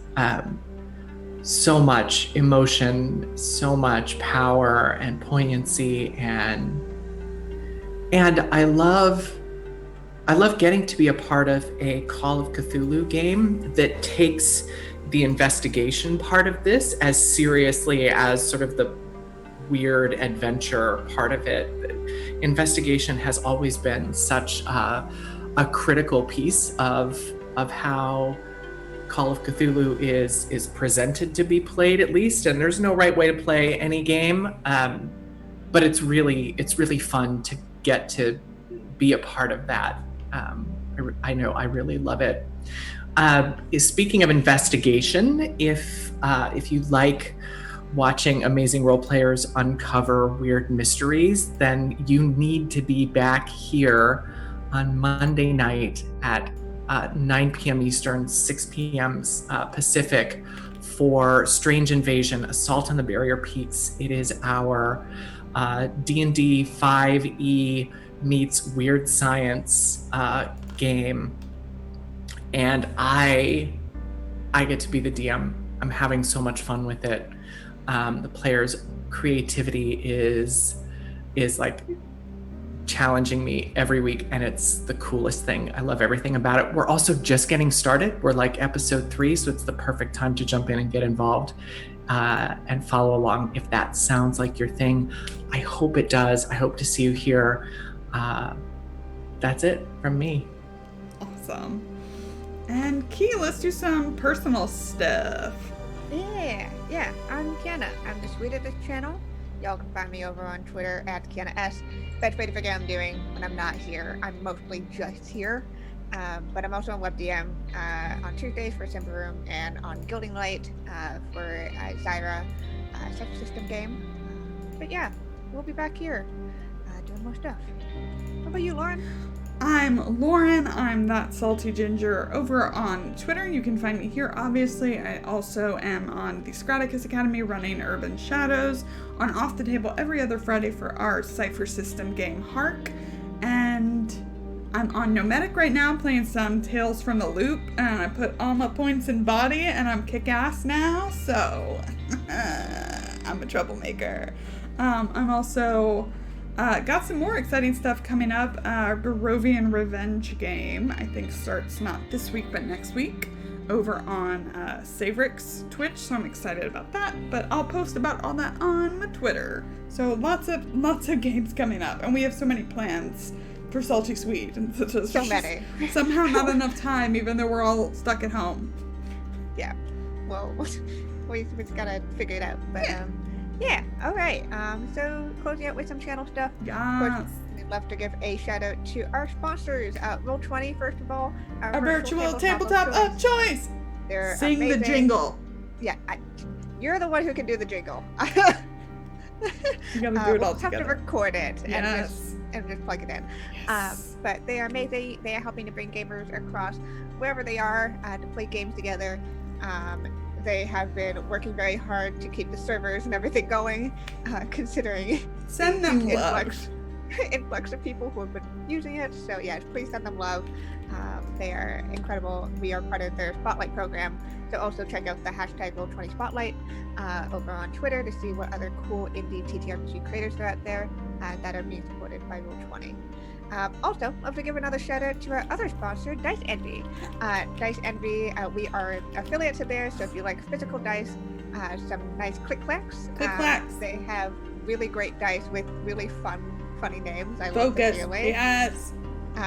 So much emotion, so much power and poignancy, and I love getting to be a part of a Call of Cthulhu game that takes the investigation part of this as seriously as sort of the weird adventure part of it. Investigation has always been such a critical piece of how Call of Cthulhu is presented to be played, at least, and there's no right way to play any game, but it's really fun to get to be a part of that. I know I really love it. Speaking of investigation, if you like watching amazing role players uncover weird mysteries, then you need to be back here on Monday night at 9 p.m. Eastern, 6 p.m. Pacific for Strange Invasion, Assault on the Barrier Peaks. It is our D&D 5e meets Weird Science game. And I get to be the DM. I'm having so much fun with it. The players' creativity is like challenging me every week, and it's the coolest thing. I love everything about it. We're also just getting started. We're like episode 3, so it's the perfect time to jump in and get involved and follow along if that sounds like your thing. I hope it does. I hope to see you here. That's it from me. Awesome. And Key, let's do some personal stuff. Yeah, I'm Kienna. I'm the sweet of this channel. Y'all can find me over on Twitter at KiennaS. Best way to figure out what I'm doing when I'm not here. I'm mostly just here. But I'm also on WebDM on Tuesdays for Simple Room and on Gilding Light for Zyra Such System game. But yeah, we'll be back here doing more stuff. How about you, Lauren? I'm Lauren. I'm That Salty Ginger over on Twitter. You can find me here, obviously. I also am on the Scraticus Academy running Urban Shadows on Off the Table every other Friday for our Cypher System game, Hark. And I'm on Nomadic right now playing some Tales from the Loop. And I put all my points in body and I'm kick-ass now. So I'm a troublemaker. I'm also... got some more exciting stuff coming up. Our Barovian Revenge game, I think, starts not this week, but next week over on Savrik's Twitch, so I'm excited about that. But I'll post about all that on my Twitter. So lots of games coming up, and we have so many plans for Salty Sweet. And so many. Somehow not enough time, even though we're all stuck at home. Yeah. Well, we just gotta figure it out. But yeah, all right. So closing out with some channel stuff. Yes. Of course, we'd love to give a shout out to our sponsors. Roll20, first of all. Our virtual tabletop of choice. They're Sing amazing. the jingle. Yeah, you're the one who can do the jingle. You gotta do it all we'll have together. to record it Yes. and just plug it in. Yes. But they are amazing. They are helping to bring gamers across wherever they are to play games together. They have been working very hard to keep the servers and everything going, considering Send them love. influx of people who have been using it. So yes, please send them love. They are incredible. We are part of their Spotlight program. So also check out the hashtag Roll20 Spotlight over on Twitter to see what other cool indie TTRPG creators are out there that are being supported by Roll20. Also, I'd love to give another shout out to our other sponsor, Dice Envy. Dice Envy, we are affiliates of theirs, so if you like physical dice, some nice click-clacks. Click-clacks. They have really great dice with really funny names. I love Focus. them dearly. Yes.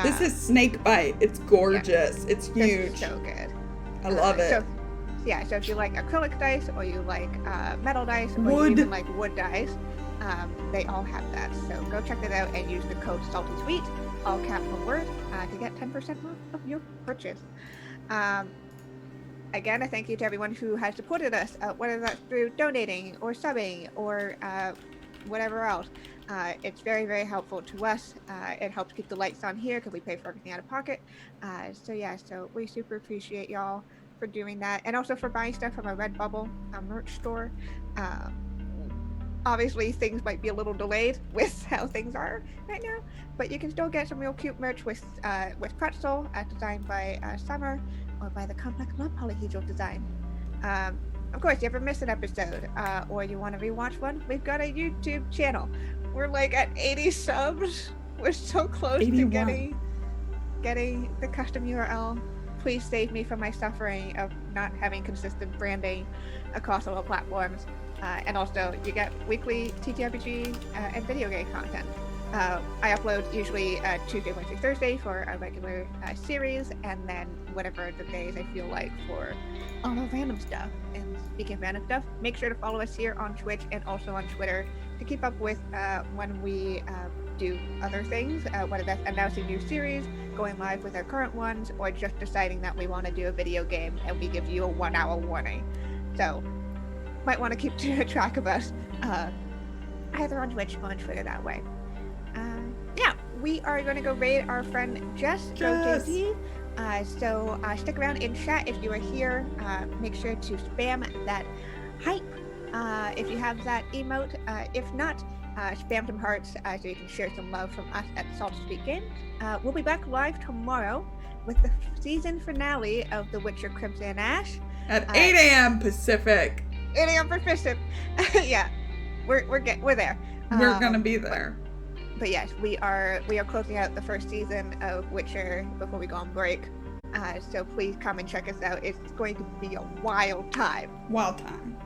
This is Snakebite. It's gorgeous. It's This huge. is so good. I love it. So if you like acrylic dice, or you like metal dice, or Wood. you even like wood dice, they all have that. So go check that out and use the code SaltySweet, all caps one word, to get 10% off of your purchase. Again, a thank you to everyone who has supported us, whether that's through donating or subbing or whatever else. It's very, very helpful to us. It helps keep the lights on here because we pay for everything out of pocket. So we super appreciate y'all for doing that, and also for buying stuff from our Redbubble merch store. Obviously, things might be a little delayed with how things are right now, but you can still get some real cute merch with Pretzel, designed by Summer, or by the Complex Love Polyhedral design. Of course, if you ever miss an episode, or you want to rewatch one, we've got a YouTube channel. We're like at 80 subs. We're so close 81. to getting the custom URL. Please save me from my suffering of not having consistent branding across all the platforms. And also, you get weekly TTRPG and video game content. I upload usually Tuesday, Wednesday, Thursday for a regular series, and then whatever the days I feel like for all the random stuff. And speaking of random stuff, make sure to follow us here on Twitch and also on Twitter to keep up with when we do other things, whether that's announcing new series, going live with our current ones, or just deciding that we want to do a video game and we give you a 1 hour warning. So might want to keep track of us either on Twitch or on Twitter that way. We are going to go raid our friend Jess. Jess. JD. So stick around in chat if you are here. Make sure to spam that hype if you have that emote. If not, spam some hearts so you can share some love from us at Salt Sweet Games. We'll be back live tomorrow with the season finale of The Witcher Crimson Ash. At 8 a.m. Pacific. 8 a.m. Pacific. Yeah, we're there. We're gonna be there. But yes, we are closing out the first season of Witcher before we go on break. So please come and check us out. It's going to be a wild time. Wild time.